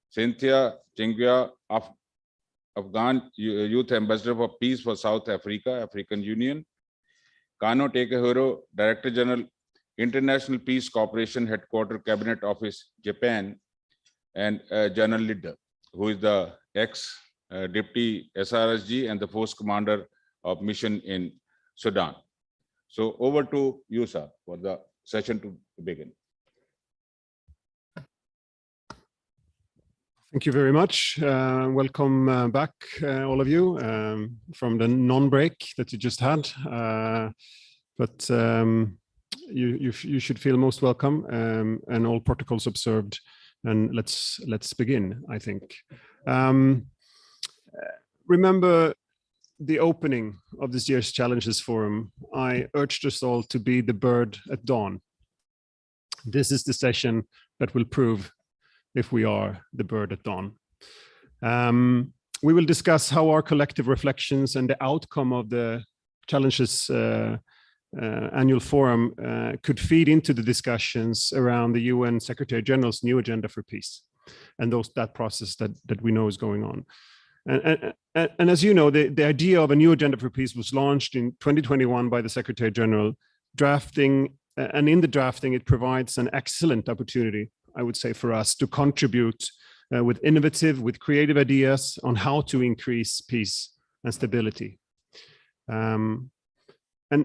Cynthia Chigwenya, Afghan Youth Ambassador for Peace for South Africa, African Union. Kano Takehiro, Director General, International Peace Cooperation Headquarters, Cabinet Office, Japan, and General Lidder, who is the ex-Deputy SRSG and the Force Commander of Mission in Sudan. So over to you, sir, for the session to begin. Thank you very much. Welcome back, all of you, from the non-break that you just had. But you should feel most welcome, and all protocols observed. And let's begin, I think. Remember the opening of this year's Challenges Forum. I urged us all to be the bird at dawn. This is the session that will prove if we are the bird at dawn. We will discuss how our collective reflections and the outcome of the Challenges annual forum could feed into the discussions around the UN Secretary General's new agenda for peace and that process that we know is going on. And as you know, the idea of a new agenda for peace was launched in 2021 by the Secretary General, and in the drafting, it provides an excellent opportunity, I would say, for us to contribute with innovative, with creative ideas on how to increase peace and stability. And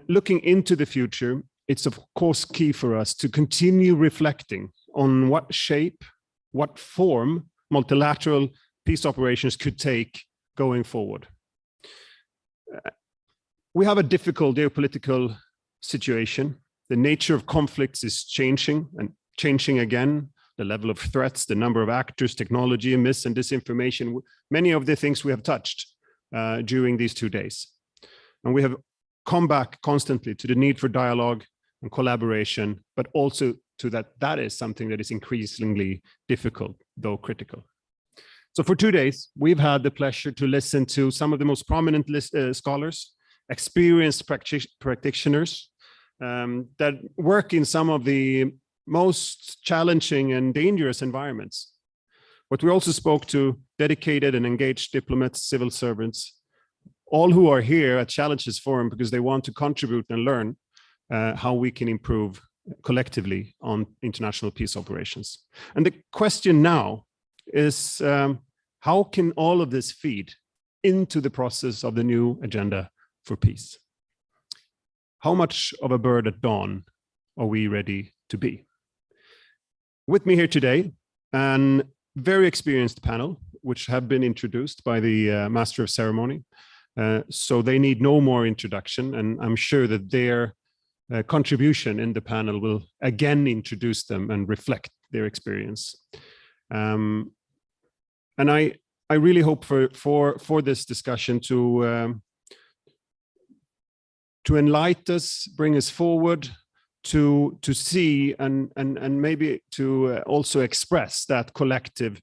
looking into the future, it's of course key for us to continue reflecting on what shape, what form multilateral peace operations could take going forward. We have a difficult geopolitical situation. The nature of conflicts is changing and changing again. The level of threats, the number of actors, technology, mis and disinformation, many of the things we have touched during these 2 days. And we have come back constantly to the need for dialogue and collaboration, but also to that is something that is increasingly difficult, though critical. So for 2 days, we've had the pleasure to listen to some of the most prominent scholars, experienced practitioners that work in some of the most challenging and dangerous environments. But we also spoke to dedicated and engaged diplomats, civil servants, all who are here at Challenges Forum because they want to contribute and learn how we can improve collectively on international peace operations. And the question now is, how can all of this feed into the process of the new agenda for peace? How much of a bird at dawn are we ready to be? With me here today, an very experienced panel, which have been introduced by the Master of Ceremony. So they need no more introduction, and I'm sure that their contribution in the panel will again introduce them and reflect their experience. And I really hope for this discussion to enlighten us, bring us forward, to see and maybe to also express that collective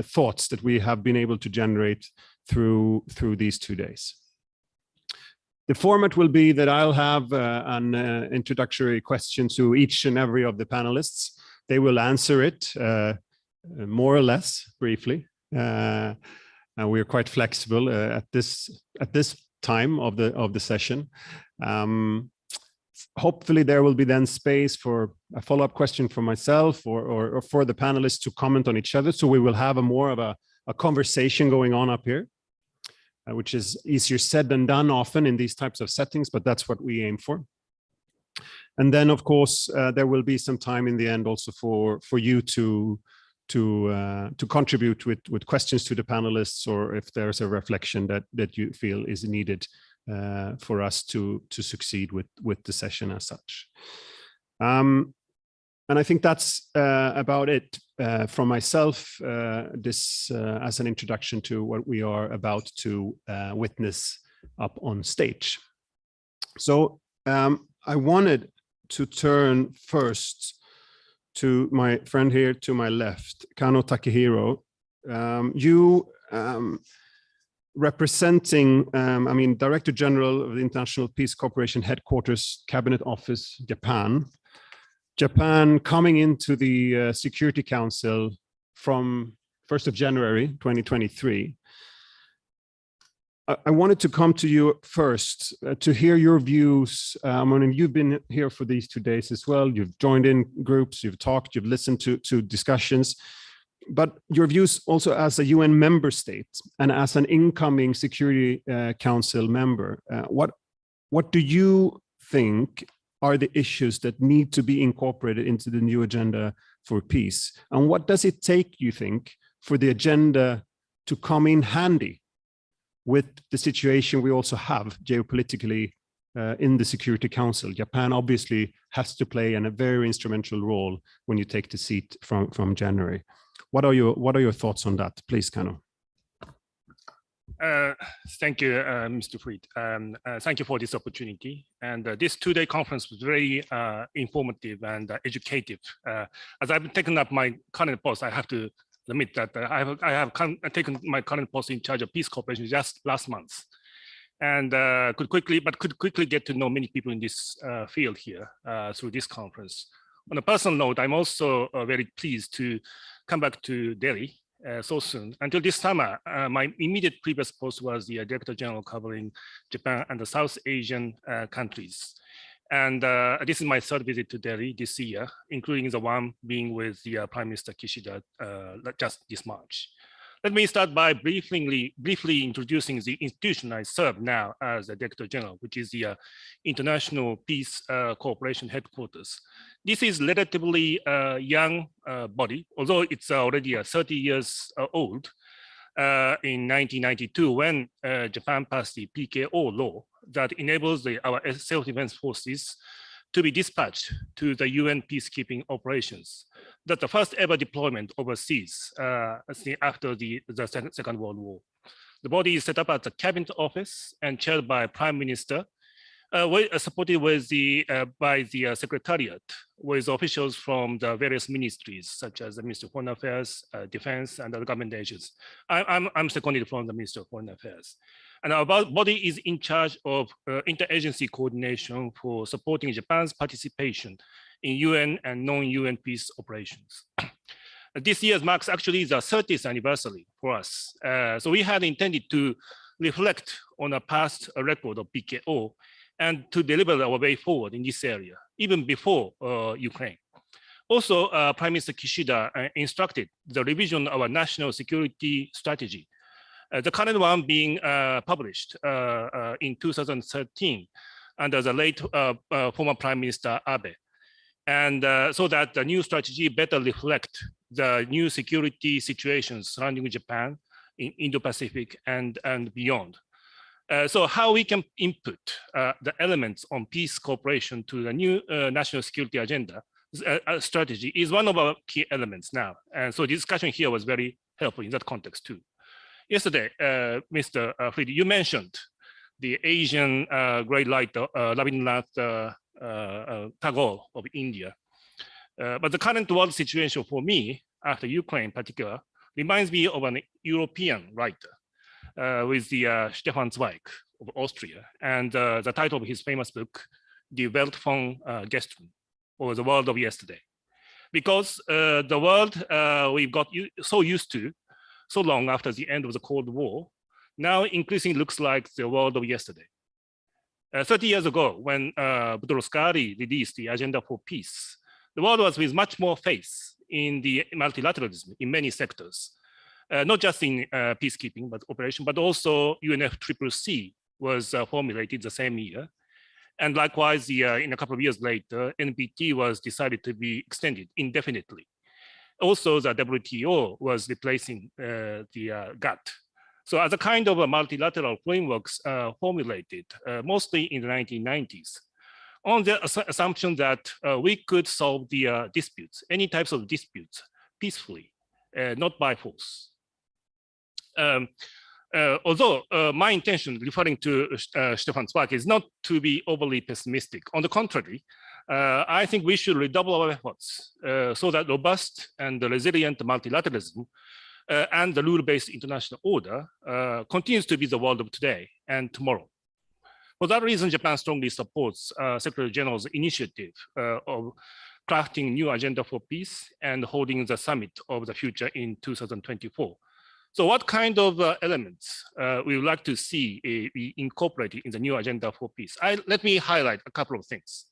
thoughts that we have been able to generate through these 2 days. The format will be that I'll have an introductory question to each and every of the panelists. They will answer it more or less briefly. And we're quite flexible at this time of the session. Hopefully there will be then space for a follow-up question for myself or for the panelists to comment on each other. So we will have more of a conversation going on up here, which is easier said than done often in these types of settings, but that's what we aim for. And then, of course, there will be some time in the end also for you to contribute with questions to the panelists, or if there's a reflection that you feel is needed for us to succeed with the session as such. And I think that's about it from myself, this as an introduction to what we are about to witness up on stage. So I wanted to turn first to my friend here to my left, Kano Takehiro. You representing, Director General of the International Peace Cooperation Headquarters, Cabinet Office, Japan. Japan coming into the Security Council from 1st of January 2023. I wanted to come to you first to hear your views. I mean, you've been here for these 2 days as well. You've joined in groups, you've talked, you've listened to discussions, but your views also as a UN member state and as an incoming Security Council member. What do you think are the issues that need to be incorporated into the new agenda for peace? And what does it take, you think, for the agenda to come in handy with the situation we also have geopolitically in the Security Council? Japan obviously has to play a very instrumental role when you take the seat from January. What are your thoughts on that, please, Kano? Thank you, Mr. Fridh. Thank you for this opportunity. And this 2-day conference was very informative and educative. As I've taken up my current post, I have to admit that I have taken my current post in charge of peace cooperation just last month, and could quickly get to know many people in this field here through this conference. On a personal note, I'm also very pleased to come back to Delhi so soon. Until this summer, my immediate previous post was the Director General covering Japan and the South Asian countries. And this is my 3rd visit to Delhi this year, including the one being with the Prime Minister Kishida just this March. Let me start by briefly introducing the institution I serve now as the Director General, which is the International Peace Cooperation Headquarters. This is relatively young body, although it's already 30 years old. In 1992, when Japan passed the PKO law that enables our self-defense forces to be dispatched to the UN peacekeeping operations. That's the first ever deployment overseas after the Second World War. The body is set up at the Cabinet Office and chaired by Prime Minister, supported by the Secretariat, with officials from the various ministries, such as the Minister of Foreign Affairs, Defense, and other government agencies. I'm seconded from the Minister of Foreign Affairs. And our body is in charge of interagency coordination for supporting Japan's participation in UN and non-UN peace operations. This year marks actually the 30th anniversary for us. So we had intended to reflect on a past record of PKO and to deliver our way forward in this area, even before Ukraine. Also, Prime Minister Kishida instructed the revision of our national security strategy, the current one being published in 2013 under the late former Prime Minister Abe. And so that the new strategy better reflect the new security situations surrounding Japan in Indo-Pacific and beyond. So how we can input the elements on peace cooperation to the new national security agenda strategy is one of our key elements now. And so the discussion here was very helpful in that context too. Yesterday, Mr. Fridh, you mentioned the Asian great writer, Rabindranath Tagore of India. But the current world situation for me, after Ukraine in particular, reminds me of an European writer with the Stefan Zweig of Austria. And the title of his famous book, Die Welt von gestern, or The World of Yesterday. Because the world we've got so used to so long after the end of the Cold War, now increasingly looks like the world of yesterday. 30 years ago, when Budrowskari released the Agenda for Peace, the world was with much more faith in the multilateralism in many sectors, not just in peacekeeping but operation, but also UNFCCC was formulated the same year. And likewise, in a couple of years later, NPT was decided to be extended indefinitely. Also, the WTO was replacing the GATT. So as a kind of a multilateral frameworks formulated mostly in the 1990s, on the assumption that we could solve the disputes, any types of disputes, peacefully, not by force. Although my intention, referring to Stefan Zweig, is not to be overly pessimistic. On the contrary, I think we should redouble our efforts so that robust and resilient multilateralism and the rule-based international order continues to be the world of today and tomorrow. For that reason, Japan strongly supports Secretary General's initiative of crafting new agenda for peace and holding the summit of the future in 2024. So what kind of elements we would like to see be incorporated in the new agenda for peace? Let me highlight a couple of things.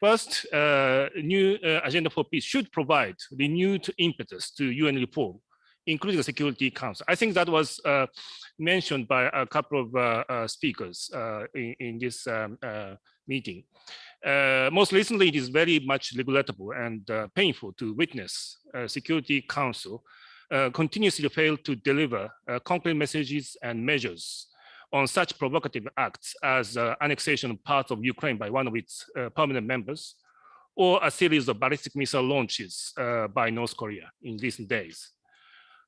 First, new agenda for peace should provide renewed impetus to UN reform, including the Security Council. I think that was mentioned by a couple of speakers in this meeting. Most recently, it is very much regrettable and painful to witness Security Council continuously fail to deliver concrete messages and measures on such provocative acts as annexation of parts of Ukraine by one of its permanent members, or a series of ballistic missile launches by North Korea in recent days.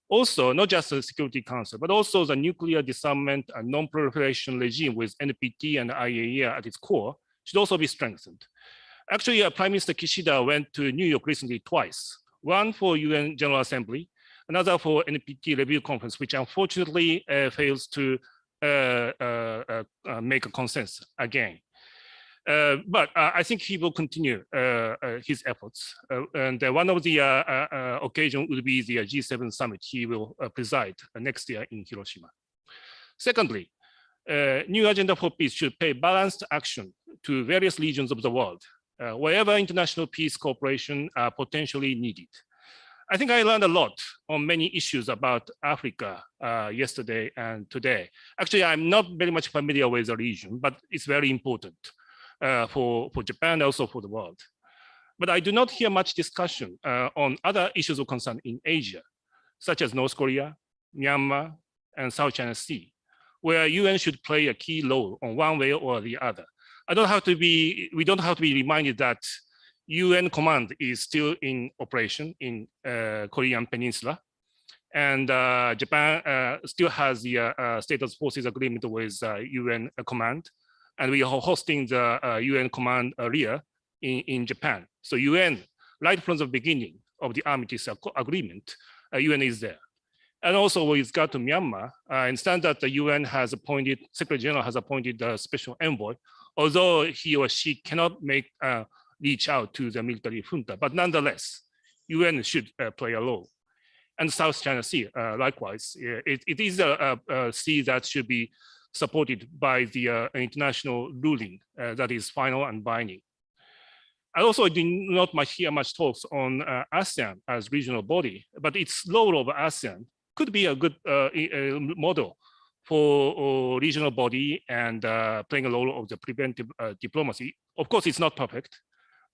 Also, not just the Security Council, but also the nuclear disarmament and non-proliferation regime with NPT and IAEA at its core should also be strengthened. Actually, Prime Minister Kishida went to New York recently twice, one for UN General Assembly, another for NPT review conference, which unfortunately fails to make a consensus again. But I think he will continue his efforts. And one of the occasions will be the G7 summit he will preside next year in Hiroshima. Secondly, new agenda for peace should pay balanced action to various regions of the world, wherever international peace cooperation are potentially needed. I think I learned a lot on many issues about Africa yesterday and today. Actually, I'm not very much familiar with the region, but it's very important for Japan, also for the world. But I do not hear much discussion on other issues of concern in Asia, such as North Korea, Myanmar, and South China Sea, where UN should play a key role on one way or the other. We don't have to be reminded that UN command is still in operation in Korean Peninsula, and Japan still has the status forces agreement with UN command, and we are hosting the UN command area in Japan. So UN, right from the beginning of the Armistice agreement, UN is there. And also with regard to Myanmar, I understand that the UN has appointed, Secretary General has appointed a special envoy, although he or she cannot reach out to the military junta, but nonetheless, UN should play a role. And South China Sea, likewise, it is a sea that should be supported by the international ruling that is final and binding. I also did not hear much talks on ASEAN as regional body, but its role of ASEAN could be a good model for regional body and playing a role of the preventive diplomacy. Of course, it's not perfect,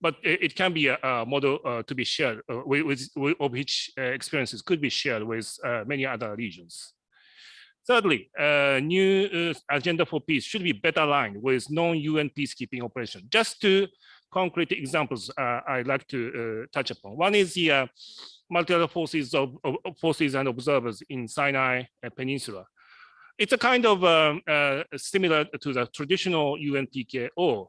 but it can be a model to be shared of which experiences could be shared with many other regions. Thirdly, new agenda for peace should be better aligned with non-UN peacekeeping operation. Just two concrete examples I'd like to touch upon. One is the multilateral forces and observers in Sinai Peninsula. It's a kind of similar to the traditional UNPKO,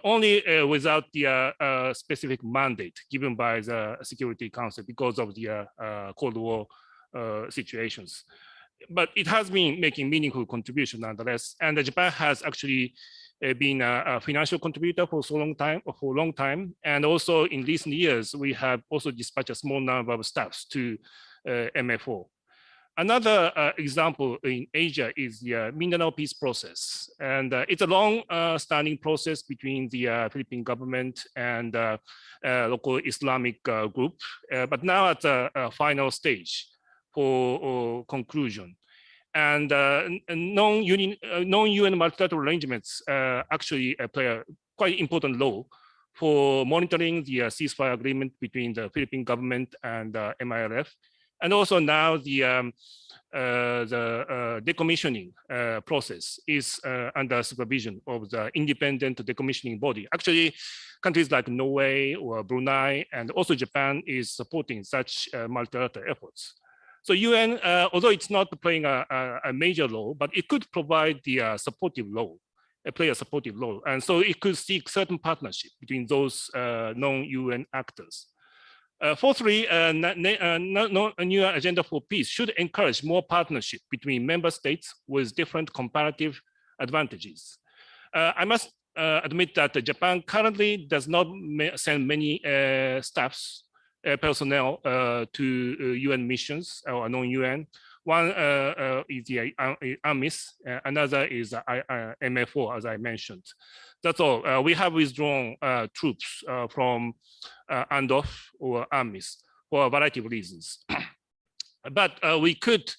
only without the specific mandate given by the Security Council because of the Cold War situations. But it has been making meaningful contribution nonetheless, and Japan has actually been a financial contributor for a long time, and also in recent years we have also dispatched a small number of staffs to MFO. Another example in Asia is the Mindanao peace process, and it's a long-standing process between the Philippine government and local Islamic group, but now at the final stage for conclusion. And non-UN multilateral arrangements actually play a quite important role for monitoring the ceasefire agreement between the Philippine government and MILF. And also now the decommissioning process is under supervision of the independent decommissioning body. Actually, countries like Norway or Brunei and also Japan is supporting such multilateral efforts. So UN, although it's not playing a major role, but it could provide the supportive role, play a supportive role. And so it could seek certain partnership between those non-UN actors. Fourthly, a new agenda for peace should encourage more partnership between member states with different comparative advantages. I must admit that Japan currently does not send many staffs, personnel to UN missions or non-UN. One is the UNMIS, another is MFO, as I mentioned. That's all. We have withdrawn troops from UNDOF or UNMIS for a variety of reasons. But we could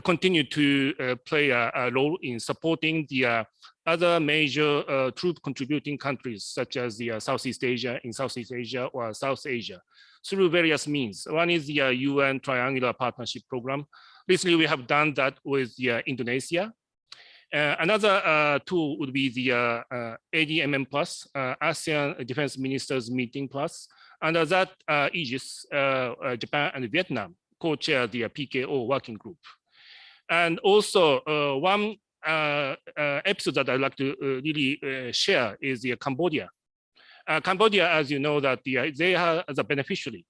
continue to play a role in supporting the other major troop contributing countries, such as the Southeast Asia, or South Asia, through various means. One is the UN Triangular Partnership Program. Recently, we have done that with Indonesia. Another tool would be the ADMM Plus, ASEAN Defense Ministers Meeting Plus. Under that aegis, Japan and Vietnam co-chair the PKO working group. And also one episode that I'd like to really share is the Cambodia. Cambodia, as you know, that they are the beneficiary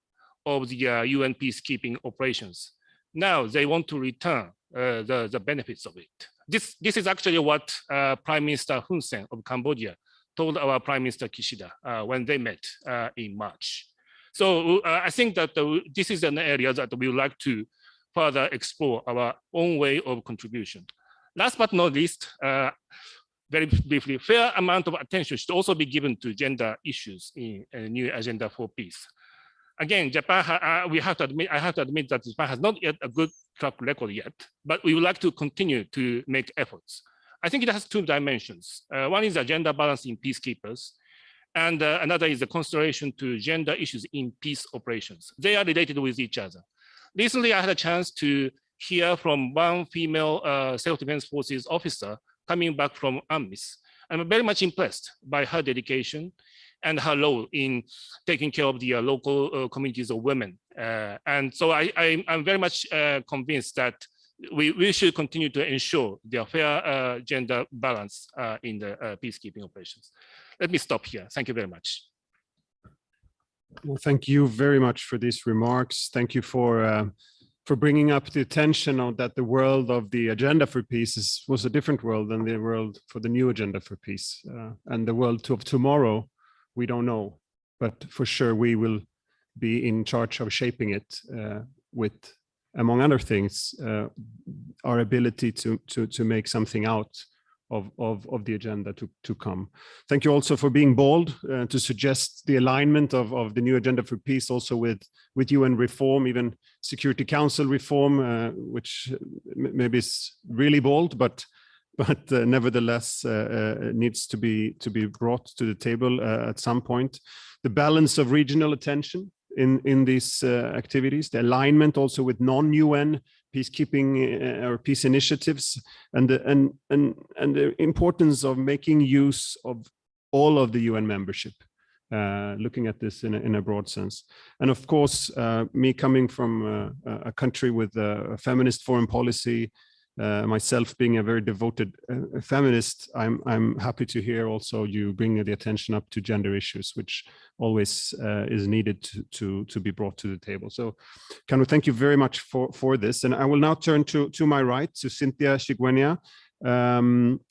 of the UN peacekeeping operations. Now they want to return the benefits of it. This is actually what Prime Minister Hun Sen of Cambodia told our Prime Minister Kishida when they met in March. So I think that this is an area that we would like to further explore our own way of contribution. Last but not least, very briefly, fair amount of attention should also be given to gender issues in a new agenda for peace. Again, Japan, I have to admit that Japan has not yet a good track record yet, but we would like to continue to make efforts. I think it has two dimensions. One is the gender balance in peacekeepers, and another is the consideration to gender issues in peace operations. They are related with each other. Recently, I had a chance to hear from one female self-defense forces officer coming back from UNMIS. I'm very much impressed by her dedication and her role in taking care of the local communities of women. And so I'm very much convinced that we should continue to ensure the fair gender balance in the peacekeeping operations. Let me stop here. Thank you very much. Well, thank you very much for these remarks. Thank you for bringing up the attention on that the world of the agenda for peace was a different world than the world for the new agenda for peace. And the world of tomorrow, we don't know, but for sure we will be in charge of shaping it with, among other things, our ability to make something out of the agenda to come. Thank you also for being bold to suggest the alignment of the new agenda for peace also with UN reform, even Security Council reform, which maybe is really bold, but nevertheless needs to be brought to the table at some point. The balance of regional attention in these activities, the alignment also with non-UN peacekeeping or peace initiatives, and the importance of making use of all of the UN membership, looking at this in a broad sense. And of course, me coming from a country with a feminist foreign policy, myself being a very devoted feminist, I'm happy to hear also you bring the attention up to gender issues, which always is needed to be brought to the table. So, Kano, thank you very much for this. And I will now turn to my right, to Cynthia Chigwenya.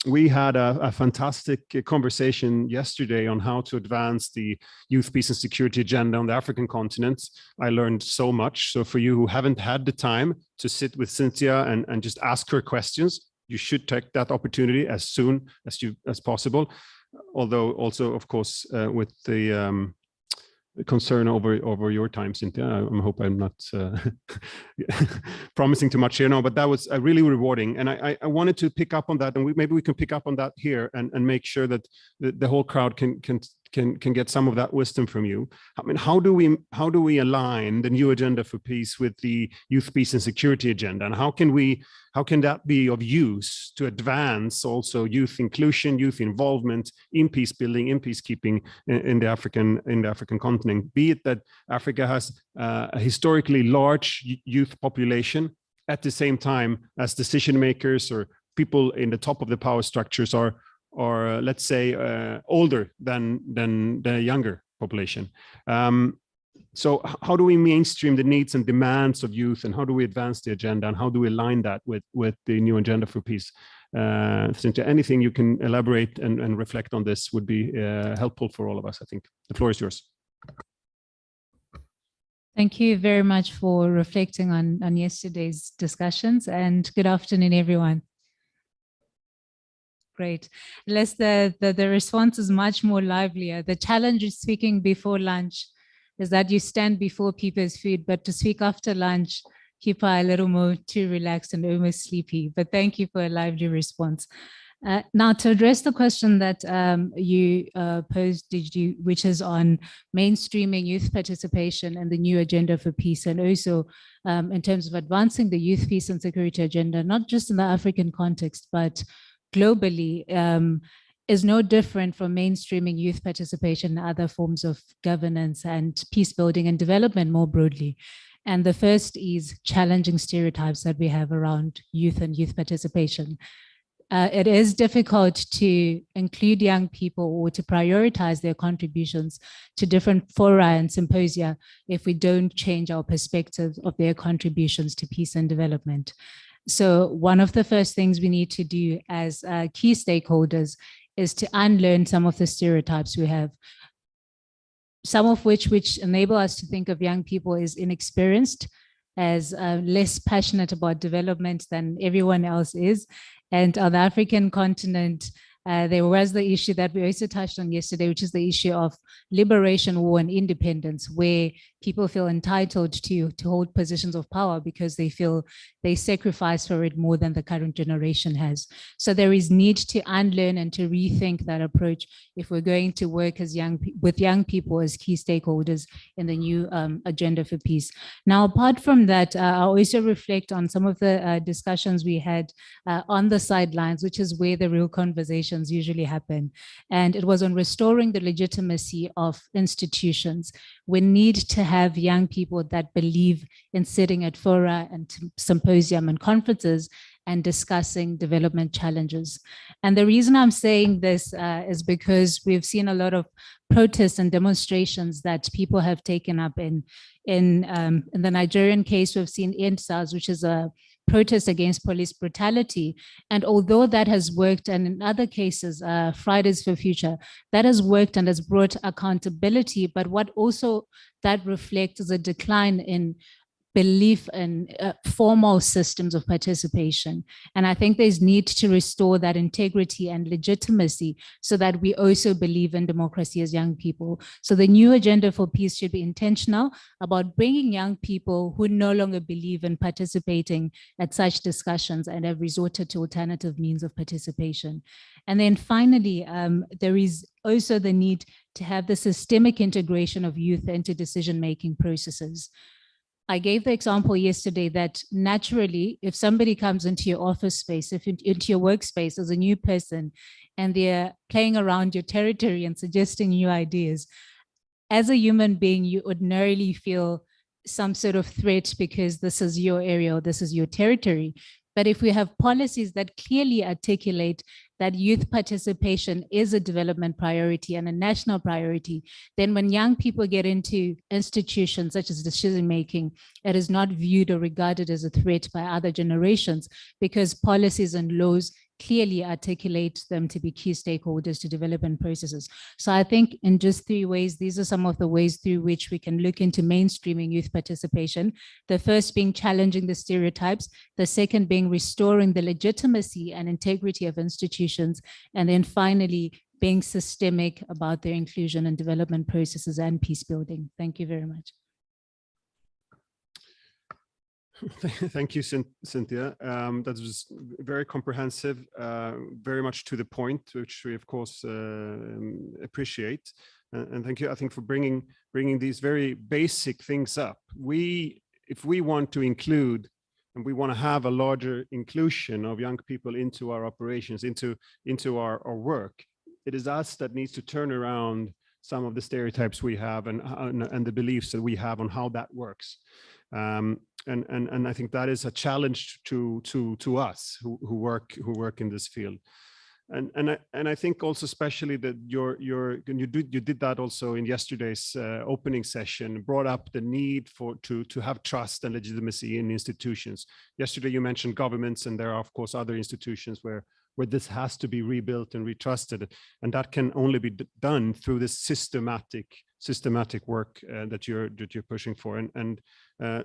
We had a fantastic conversation yesterday on how to advance the youth, peace and security agenda on the African continent. I learned so much. So for you who haven't had the time to sit with Cynthia and just ask her questions, you should take that opportunity as soon as possible. Although also, of course, with the concern over your time, Cynthia. I hope I'm not promising too much here, no, but that was really rewarding. And I wanted to pick up on that, and maybe we can pick up on that here and make sure that the whole crowd can get some of that wisdom from you. I mean, how do we align the new agenda for peace with the youth, peace and security agenda? And how can that be of use to advance also youth inclusion, youth involvement in peace building, in peacekeeping in the African continent? Be it that Africa has a historically large youth population, at the same time as decision makers or people in the top of the power structures are let's say older than the younger population. So how do we mainstream the needs and demands of youth, and how do we advance the agenda, and how do we align that with the new agenda for peace? Cynthia, anything you can elaborate and reflect on this would be helpful for all of us, I think. The floor is yours. Thank you very much for reflecting on yesterday's discussions, and good afternoon, everyone. Great. Unless the response is much more livelier. The challenge of speaking before lunch is that you stand before people's food, but to speak after lunch, people are a little more too relaxed and almost sleepy. But thank you for a lively response. Now, to address the question that you posed, which is on mainstreaming youth participation and the new agenda for peace, and also in terms of advancing the youth peace and security agenda, not just in the African context, but globally, is no different from mainstreaming youth participation in other forms of governance and peace building and development more broadly. And the first is challenging stereotypes that we have around youth and youth participation. It is difficult to include young people or to prioritize their contributions to different fora and symposia if we don't change our perspective of their contributions to peace and development. So one of the first things we need to do as key stakeholders is to unlearn some of the stereotypes we have, some of which enable us to think of young people as inexperienced, as less passionate about development than everyone else is. And on the African continent, there was the issue that we also touched on yesterday, which is the issue of liberation, war, and independence, where people feel entitled to hold positions of power because they feel they sacrifice for it more than the current generation has. So there is need to unlearn and to rethink that approach if we're going to work as with young people as key stakeholders in the new agenda for peace. Now, apart from that, I'll also reflect on some of the discussions we had on the sidelines, which is where the real conversations usually happen. And it was on restoring the legitimacy of institutions. We need to have young people that believe in sitting at fora and symposium and conferences and discussing development challenges. And the reason I'm saying this is because we've seen a lot of protests and demonstrations that people have taken up in the Nigerian case. We've seen EndSARS, which is a protest against police brutality. And although that has worked, and in other cases, Fridays for Future, that has worked and has brought accountability, but what also that reflects is a decline in belief in formal systems of participation. And I think there's need to restore that integrity and legitimacy so that we also believe in democracy as young people. So the new agenda for peace should be intentional about bringing young people who no longer believe in participating at such discussions and have resorted to alternative means of participation. And then finally, there is also the need to have the systemic integration of youth into decision-making processes. I gave the example yesterday that naturally, if somebody comes into your office space, into your workspace as a new person, and they're playing around your territory and suggesting new ideas, as a human being, you ordinarily feel some sort of threat because this is your area or this is your territory. But if we have policies that clearly articulate that youth participation is a development priority and a national priority, then when young people get into institutions such as decision-making, it is not viewed or regarded as a threat by other generations because policies and laws clearly articulate them to be key stakeholders to development processes. So I think in just 3 ways, these are some of the ways through which we can look into mainstreaming youth participation. The first being challenging the stereotypes, the second being restoring the legitimacy and integrity of institutions, and then finally being systemic about their inclusion and development processes and peace building. Thank you very much. Thank you, Cynthia. That was very comprehensive, very much to the point, which we of course appreciate. And thank you, I think, for bringing these very basic things up. If we want to include, and we want to have a larger inclusion of young people into our operations, into our work, it is us that needs to turn around some of the stereotypes we have and the beliefs that we have on how that works. And I think that is a challenge to us who work in this field. And I think also especially that you did that also in yesterday's opening session, brought up the need to have trust and legitimacy in institutions. Yesterday you mentioned governments, and there are of course other institutions where where this has to be rebuilt and retrusted. And that can only be done through this systematic work that you're pushing for.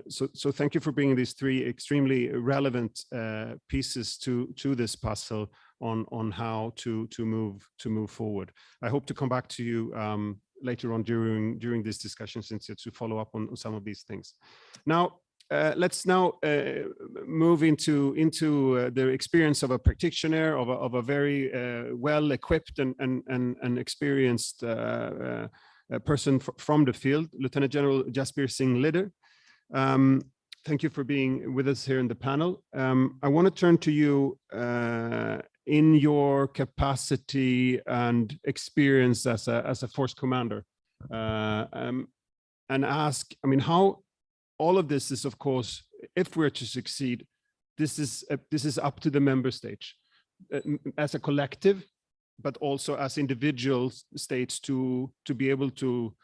So thank you for bringing these three extremely relevant pieces to this puzzle on how to move forward. I hope to come back to you later on during this discussion, Cynthia, to follow up on some of these things. Now, let's now move into the experience of a practitioner, of a very well-equipped and experienced person from the field, Lieutenant General Jasbir Singh Lider. Thank you for being with us here in the panel. I want to turn to you in your capacity and experience as a force commander, and ask, I mean, how all of this is, of course, if we're to succeed, this is up to the member states as a collective, but also as individual states to be able to,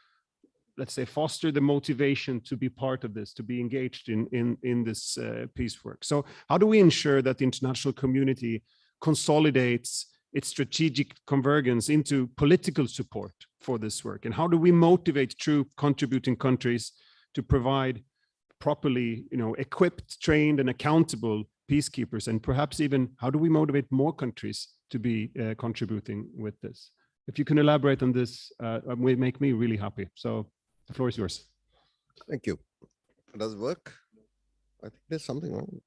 let's say, foster the motivation to be part of this, to be engaged in this peace work. So how do we ensure that the international community consolidates its strategic convergence into political support for this work? And how do we motivate true contributing countries to provide properly, equipped, trained, and accountable peacekeepers? And perhaps even how do we motivate more countries to be contributing with this? If you can elaborate on this, it will make me really happy. So the floor is yours. Thank you. Does it work? I think there's something wrong.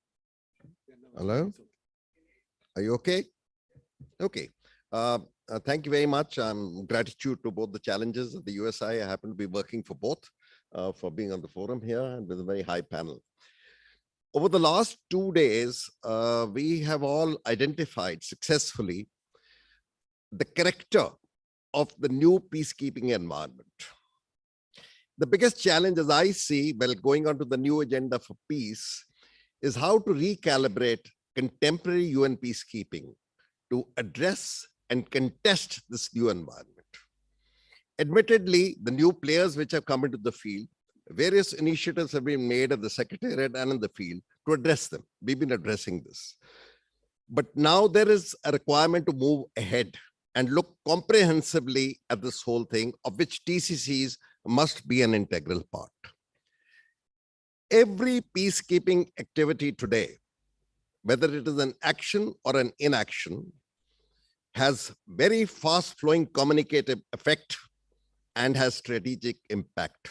Hello? Are you okay? Okay. Thank you very much. Gratitude to both the challenges of the USI. I happen to be working for both, for being on the forum here and with a very high panel. Over the last 2 days, we have all identified successfully the character of the new peacekeeping environment. The biggest challenge, as I see, while going on to the new agenda for peace, is how to recalibrate contemporary UN peacekeeping to address and contest this new environment. Admittedly, the new players which have come into the field, various initiatives have been made at the Secretariat and in the field to address them. We've been addressing this. But now there is a requirement to move ahead and look comprehensively at this whole thing, of which TCCs must be an integral part. Every peacekeeping activity today, whether it is an action or an inaction, has very fast-flowing communicative effect and has strategic impact,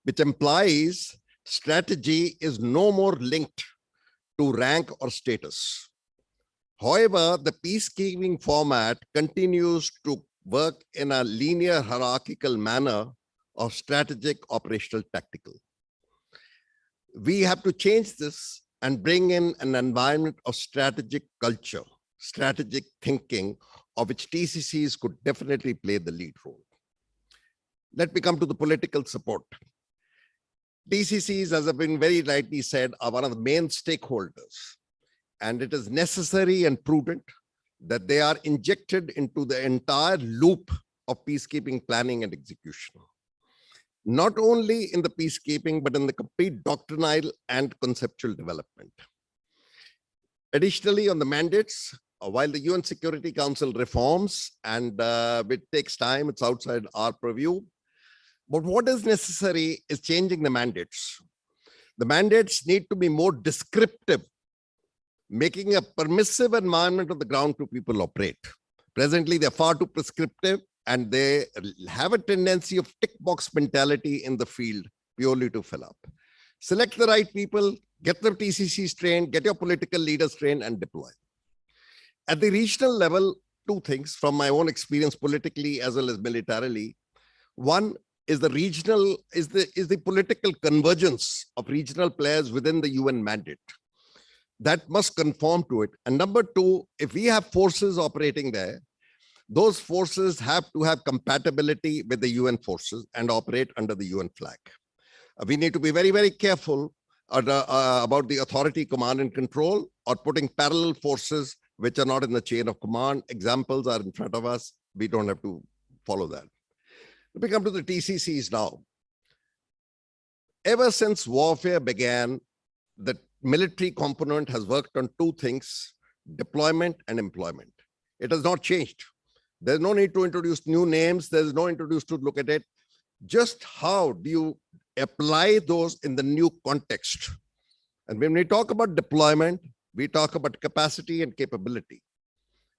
which implies strategy is no more linked to rank or status. However, the peacekeeping format continues to work in a linear hierarchical manner of strategic, operational, tactical. We have to change this and bring in an environment of strategic culture, strategic thinking, of which TCCs could definitely play the lead role. Let me come to the political support. TCCs, as have been very rightly said, are one of the main stakeholders, and it is necessary and prudent that they are injected into the entire loop of peacekeeping planning and execution. Not only in the peacekeeping, but in the complete doctrinal and conceptual development. Additionally, on the mandates, while the UN Security Council reforms, and it takes time, it's outside our purview, but what is necessary is changing the mandates. The mandates need to be more descriptive, making a permissive environment on the ground to people operate. Presently, they're far too prescriptive, and they have a tendency of tick box mentality in the field purely to fill up. Select the right people, get the TCCs trained, get your political leaders trained, and deploy. At the regional level, two things from my own experience politically as well as militarily. One is the political convergence of regional players within the UN mandate. That must conform to it. And number two, if we have forces operating there, those forces have to have compatibility with the UN forces and operate under the UN flag. We need to be very, very careful about the authority, command and control, or putting parallel forces which are not in the chain of command. Examples are in front of us. We don't have to follow that. Let me come to the TCCs now. Ever since warfare began, the military component has worked on two things deployment and employment. It has not changed. There's no need to introduce new names. There's no introduce to look at it. Just how do you apply those in the new context? And when we talk about deployment, we talk about capacity and capability.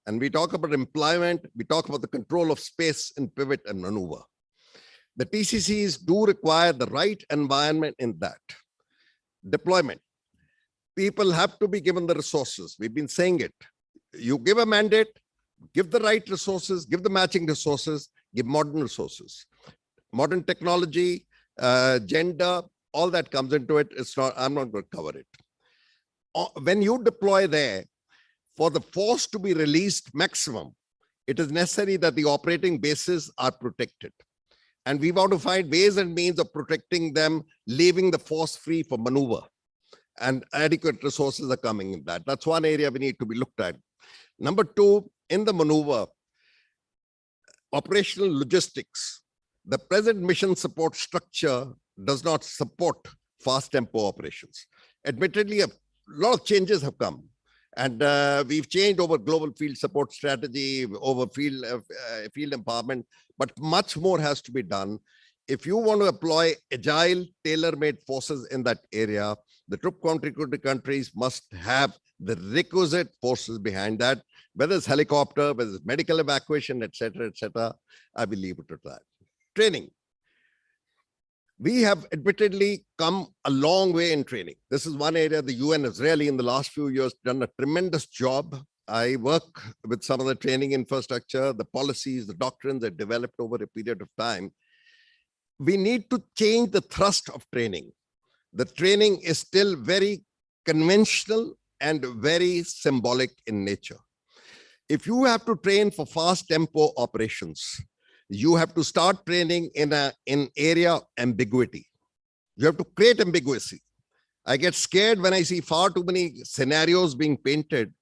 And we talk about employment, we talk about the control of space and pivot and maneuver. The TCCs do require the right environment in that. Deployment. People have to be given the resources. We've been saying it. You give a mandate, give the right resources, give the matching resources, give modern resources. Modern technology, gender, all that comes into it. It's not, I'm not going to cover it. When you deploy there, for the force to be released maximum, it is necessary that the operating bases are protected. And we want to find ways and means of protecting them, leaving the force free for maneuver. And adequate resources are coming in that. That's one area we need to be looked at. Number two, in the maneuver, operational logistics. The present mission support structure does not support fast tempo operations. Admittedly, a lot of changes have come. And we've changed over global field support strategy, over field empowerment, but much more has to be done. If you want to employ agile, tailor-made forces in that area, the troop contributing countries must have the requisite forces behind that, whether it's helicopter, whether it's medical evacuation, etc., etc. I will leave it at that. Training. We have admittedly come a long way in training. This is one area the UN has really in the last few years done a tremendous job. I work with some of the training infrastructure, the policies, the doctrines that developed over a period of time. We need to change the thrust of training. The training is still very conventional and very symbolic in nature. If you have to train for fast tempo operations, you have to start training in area ambiguity. You have to create ambiguity. I get scared when I see far too many scenarios being painted,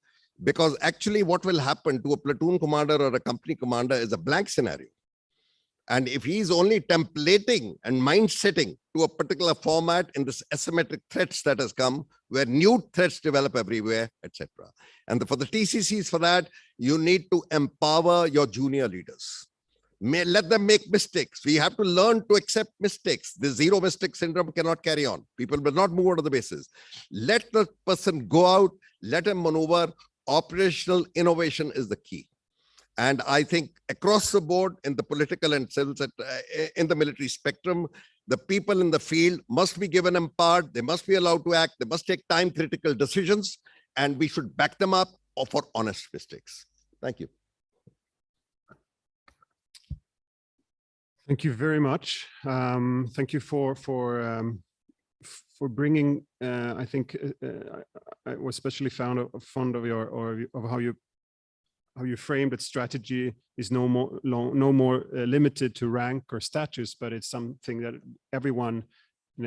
because actually what will happen to a platoon commander or a company commander is a blank scenario. And if he's only templating and mind setting to a particular format in this asymmetric threats that has come, where new threats develop everywhere, etc. And for the TCCs for that, you need to empower your junior leaders. Let them make mistakes. We have to learn to accept mistakes. The zero mistake syndrome cannot carry on. People will not move out of the bases. Let the person go out, let him maneuver. Operational innovation is the key. And I think across the board in the political and civil in the military spectrum, the people in the field must be given empowered. They must be allowed to act. They must take time critical decisions, and we should back them up for honest mistakes. Thank you. Thank you very much. Thank you for bringing. I think I was especially fond of how you framed that strategy is no more limited to rank or status, but it's something that everyone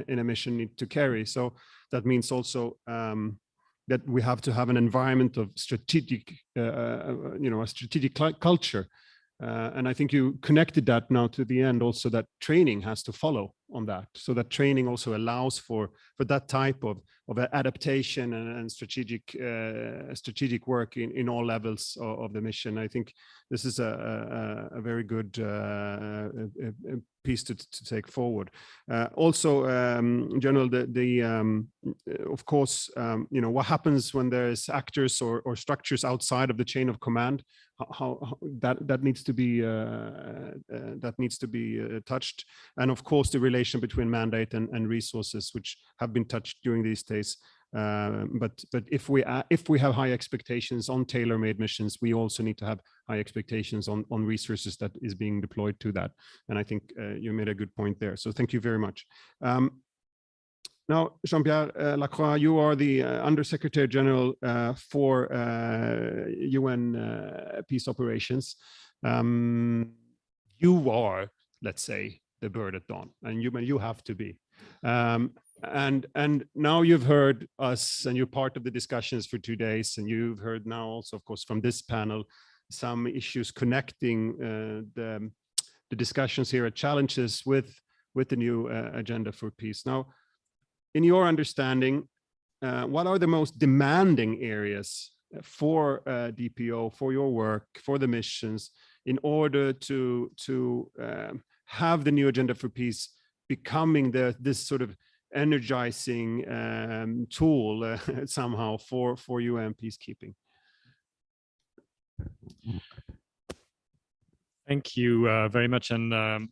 in a mission needs to carry. So that means also that we have to have an environment of strategic, a strategic culture. And I think you connected that now to the end also, that training has to follow on that. So that training also allows for that type of adaptation and strategic work in all levels of the mission. I think this is a very good piece to take forward. Also, General, of course, what happens when there's actors or structures outside of the chain of command, how that needs to be touched, and of course the relation between mandate and resources, which have been touched during these days. But if we have high expectations on tailor-made missions, we also need to have high expectations on resources that is being deployed to that. And I think you made a good point there. So thank you very much. Now, Jean-Pierre Lacroix, you are the Undersecretary General for UN peace operations. You are, let's say, the bird at dawn, and you have to be. And now you've heard us, and you're part of the discussions for 2 days, and you've heard now also, of course, from this panel, some issues connecting the discussions here at Challenges with the new agenda for peace. Now, in your understanding, what are the most demanding areas for DPO, for your work, for the missions, in order to have the new agenda for peace becoming this sort of energizing tool somehow for UN peacekeeping? Thank you very much, and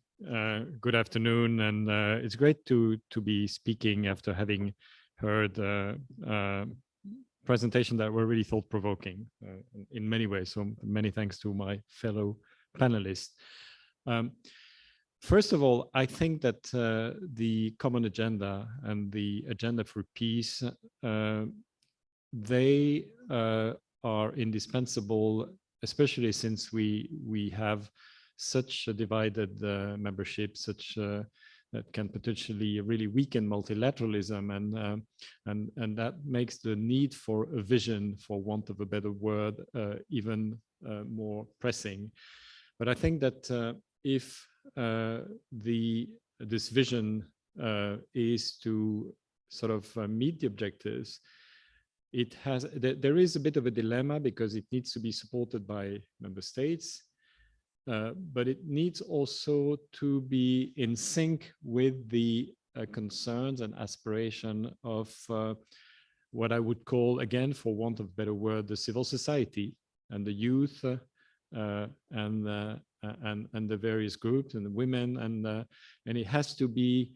good afternoon. And it's great to be speaking after having heard presentation that were really thought-provoking in many ways. So many thanks to my fellow panelists. First of all, I think that the common agenda and the agenda for peace, they are indispensable, especially since we have such a divided membership, such that can potentially really weaken multilateralism, and that makes the need for a vision, for want of a better word, even more pressing. But I think that if this vision is to sort of meet the objectives, there is a bit of a dilemma, because it needs to be supported by member states. But it needs also to be in sync with the concerns and aspiration of what I would call, again, for want of a better word, the civil society and the youth and the various groups and the women, and it has to be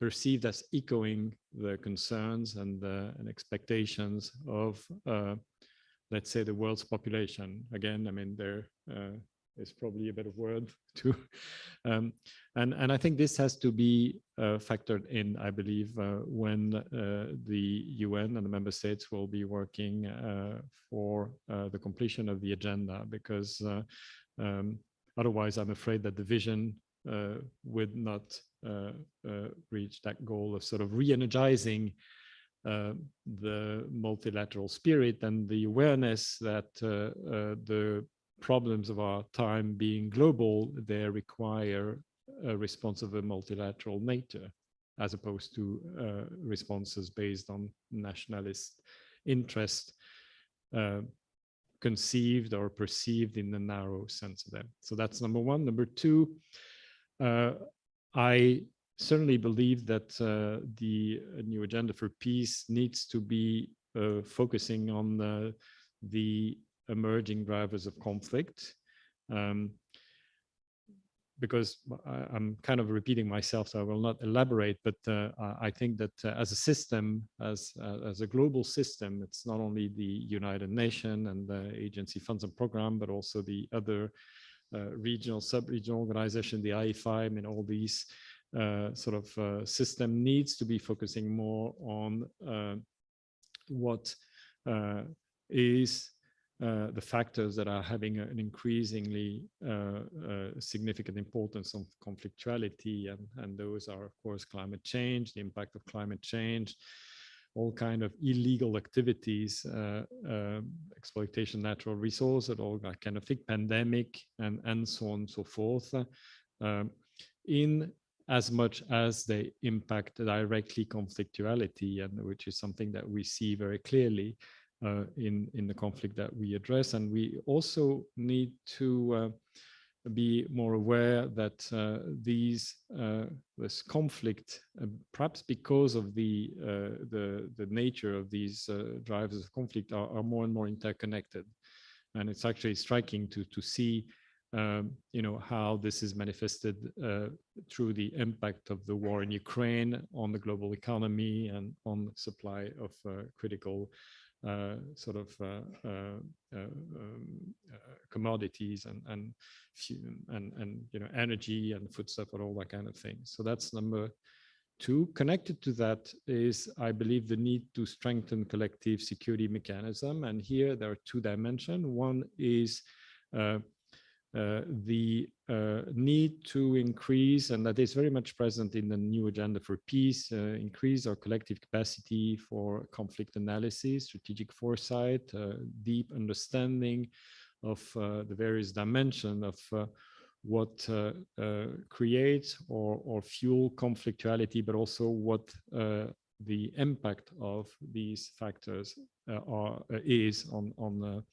perceived as echoing the concerns and expectations of, let's say, the world's population. Again, I mean, there is probably a better word too. And I think this has to be factored in, I believe, when the UN and the member states will be working for the completion of the agenda, because otherwise I'm afraid that the vision would not reach that goal of sort of re-energizing the multilateral spirit and the awareness that the problems of our time being global, they require a response of a multilateral nature, as opposed to responses based on nationalist interest, conceived or perceived in the narrow sense of them. So that's number one. Number two, I certainly believe that the new agenda for peace needs to be focusing on the emerging drivers of conflict, because I'm kind of repeating myself, so I will not elaborate, but I think that as a system, as a global system, it's not only the United Nations and the agency funds and program, but also the other regional, sub-regional organization, the IFI, and all these sort of system needs to be focusing more on what is the factors that are having an increasingly significant importance on conflictuality, and those are, of course, climate change, the impact of climate change, all kind of illegal activities, exploitation of natural resources, all that kind of thing, pandemic, and so on and so forth, in as much as they impact directly conflictuality, and which is something that we see very clearly in the conflict that we address. And we also need to be more aware that this conflict, perhaps because of the nature of these drivers of conflict, are more and more interconnected. And it's actually striking to see how this is manifested through the impact of the war in Ukraine on the global economy and on the supply of critical sort of commodities and energy and foodstuff and all that kind of thing. So that's number two. Connected to that is, I believe, the need to strengthen collective security mechanism. And here there are two dimensions. One is the need to increase, and that is very much present in the new agenda for peace, increase our collective capacity for conflict analysis, strategic foresight, deep understanding of the various dimensions of what creates or fuel conflictuality, but also what the impact of these factors is on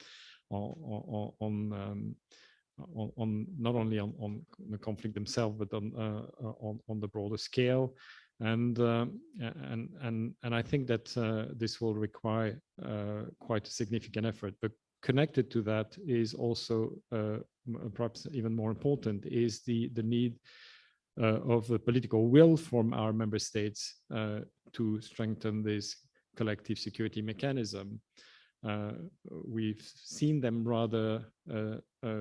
not only on the conflict themselves, but on the broader scale. And I think that this will require quite a significant effort. But connected to that is also perhaps even more important is the need of the political will from our member states to strengthen this collective security mechanism. We've seen them rather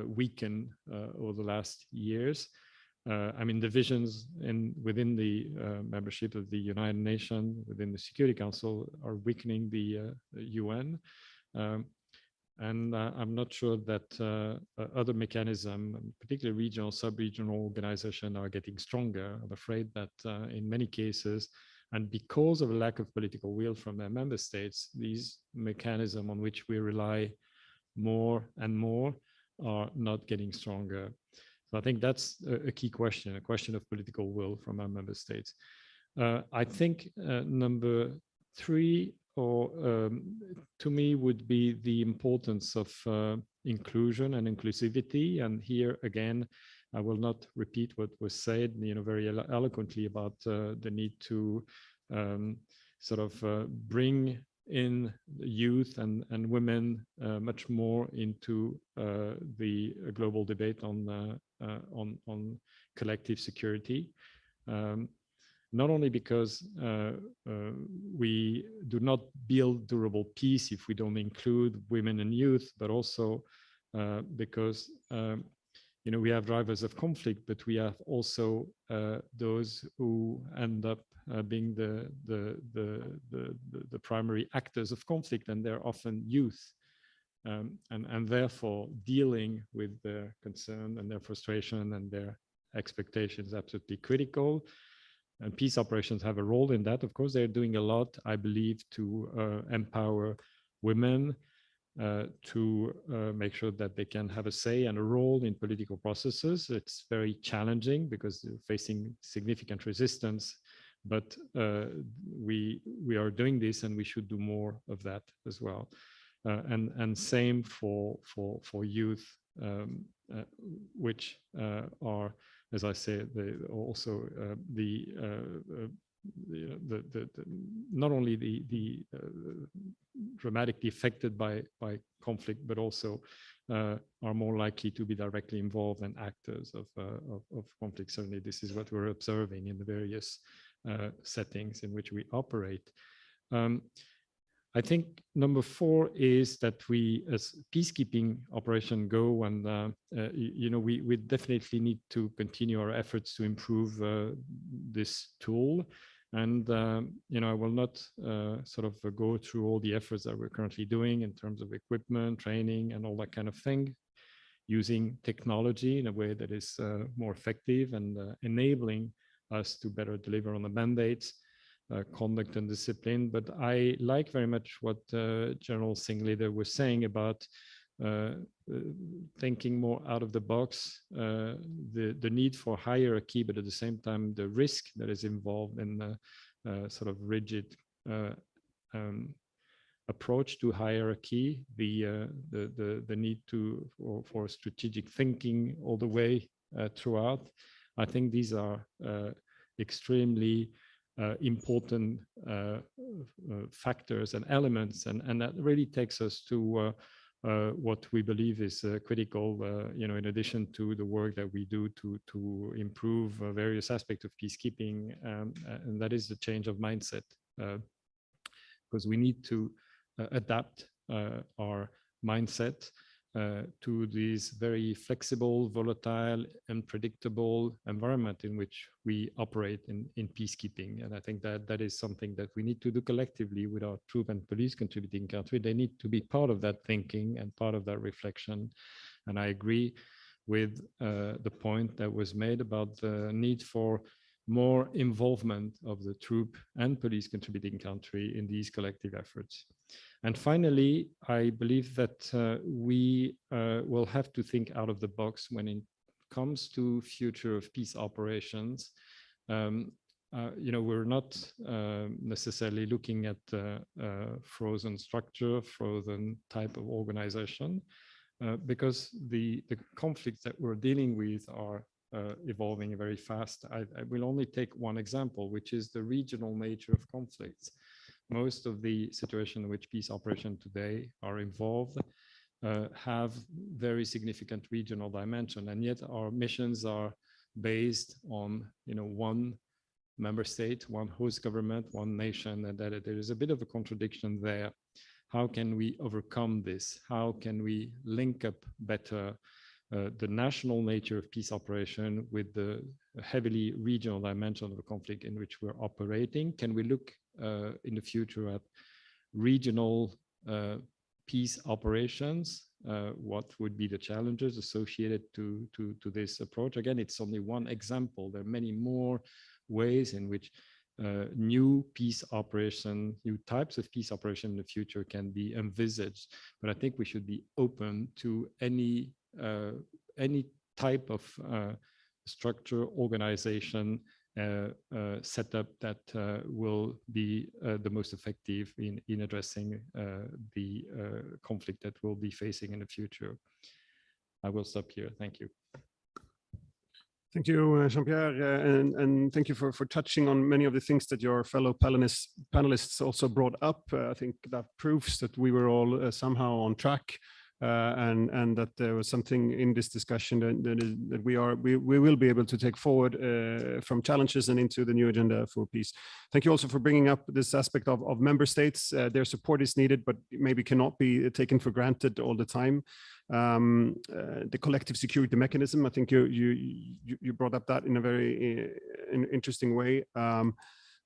weaken over the last years. I mean, divisions within the membership of the United Nations, within the Security Council, are weakening the UN. And I'm not sure that other mechanisms, particularly regional, sub-regional organizations, are getting stronger. I'm afraid that in many cases, and because of a lack of political will from their member states, these mechanisms on which we rely more and more are not getting stronger. So I think that's a key question, a question of political will from our member states. I think number three, to me, would be the importance of inclusion and inclusivity. And here again, I will not repeat what was said, very eloquently about the need to sort of bring in youth and women much more into the global debate on collective security. Not only because we do not build durable peace if we don't include women and youth, but also because we have drivers of conflict, but we have also those who end up being the primary actors of conflict, and they're often youth. And therefore, dealing with their concern and their frustration and their expectations is absolutely critical. And peace operations have a role in that. Of course, they're doing a lot, I believe, to empower women, to make sure that they can have a say and a role in political processes. It's very challenging because they're facing significant resistance, but we are doing this, and we should do more of that as well. And same for youth, which are, as I said, also not only the dramatically affected by conflict, but also are more likely to be directly involved and actors of conflict. Certainly, this is what we're observing in the various settings in which we operate. I think number four is that we, as peacekeeping operation go, and we definitely need to continue our efforts to improve this tool. And I will not sort of go through all the efforts that we're currently doing in terms of equipment, training, and all that kind of thing, using technology in a way that is more effective and enabling us to better deliver on the mandates. Conduct and discipline. But I like very much what General Singh leader was saying about thinking more out of the box, the need for hierarchy, but at the same time, the risk that is involved in sort of rigid approach to hierarchy, the need for strategic thinking all the way throughout. I think these are extremely important factors and elements, and that really takes us to what we believe is critical, in addition to the work that we do to improve various aspects of peacekeeping, and that is the change of mindset, because we need to adapt our mindset to this very flexible, volatile, unpredictable environment in which we operate in peacekeeping. And I think that is something that we need to do collectively with our troop and police contributing country. They need to be part of that thinking and part of that reflection. And I agree with the point that was made about the need for more involvement of the troop and police contributing country in these collective efforts. And finally, I believe that we will have to think out of the box when it comes to future of peace operations. we're not necessarily looking at frozen structure, frozen type of organization, because the conflicts that we're dealing with are evolving very fast. I will only take one example, which is the regional nature of conflicts. Most of the situations in which peace operations today are involved have very significant regional dimension, and yet our missions are based on one member state, one host government, one nation, and that there is a bit of a contradiction there. How can we overcome this? How can we link up better the national nature of peace operation with the heavily regional dimension of the conflict in which we're operating? Can we look in the future at regional peace operations? What would be the challenges associated to this approach? Again, it's only one example. There are many more ways in which new peace operation, new types of peace operation in the future can be envisaged. But I think we should be open to any type of structure, organization, setup that will be the most effective in addressing the conflict that we'll be facing in the future. I will stop here. Thank you. Thank you, Jean-Pierre, and thank you for touching on many of the things that your fellow panelists also brought up. I think that proves that we were all somehow on track, and that there was something in this discussion that we will be able to take forward from challenges and into the new agenda for peace. Thank you also for bringing up this aspect of member states. Their support is needed, but maybe cannot be taken for granted all the time. The collective security mechanism, I think you brought up that in a very interesting way.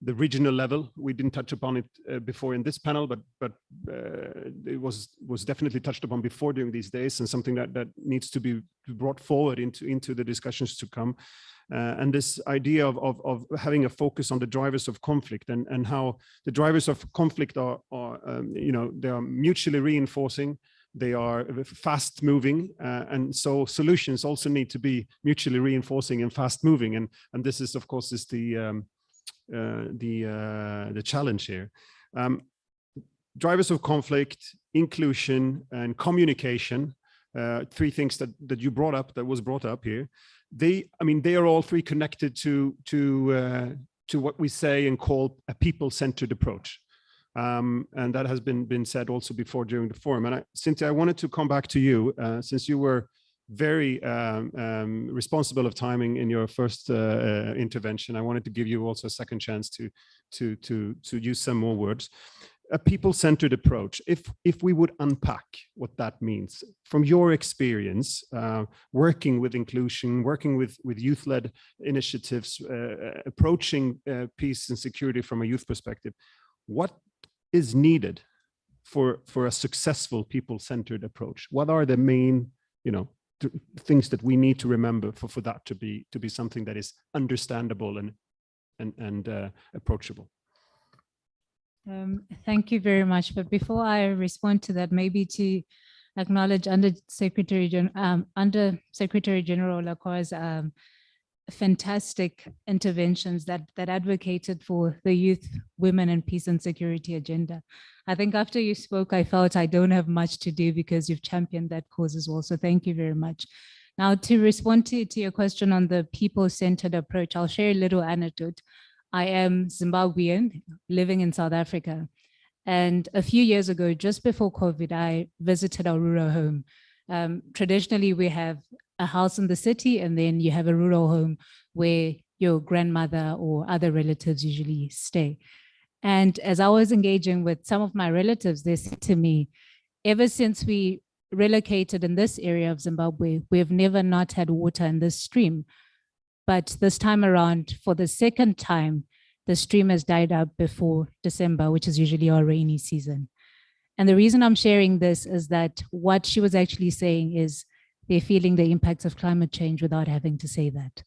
The regional level, we didn't touch upon it before in this panel, but it was definitely touched upon before during these days, and something that needs to be brought forward into the discussions to come. And this idea of having a focus on the drivers of conflict and how the drivers of conflict are they are mutually reinforcing. They are fast moving, and so solutions also need to be mutually reinforcing and fast moving. And this is, of course, is the challenge here. Drivers of conflict, inclusion, and communication. Three things that you brought up, that was brought up here. They are all three connected to what we say and call a people-centered approach. And that has been said also before during the forum. And Cynthia, I wanted to come back to you, since you were very responsible of timing in your first intervention. I wanted to give you also a second chance to use some more words. A people-centered approach. If we would unpack what that means from your experience, working with inclusion, working with youth-led initiatives, approaching peace and security from a youth perspective, what is needed for a successful people-centered approach? What are the main, things that we need to remember for that to be something that is understandable and approachable? Thank you very much. But before I respond to that, maybe to acknowledge Under Secretary General Lacroix's fantastic interventions that advocated for the youth, women, and peace and security agenda. I think after you spoke, I felt I don't have much to do because you've championed that cause as well. So thank you very much. Now, to respond to your question on the people-centered approach, I'll share a little anecdote. I am Zimbabwean living in South Africa. And a few years ago, just before COVID, I visited our rural home. Traditionally, we have a house in the city, and then you have a rural home where your grandmother or other relatives usually stay. And as I was engaging with some of my relatives, they said to me, ever since we relocated in this area of Zimbabwe, we have never not had water in this stream. But this time around, for the second time, the stream has died up before December, which is usually our rainy season. And the reason I'm sharing this is that what she was actually saying is they're feeling the impacts of climate change without having to say that.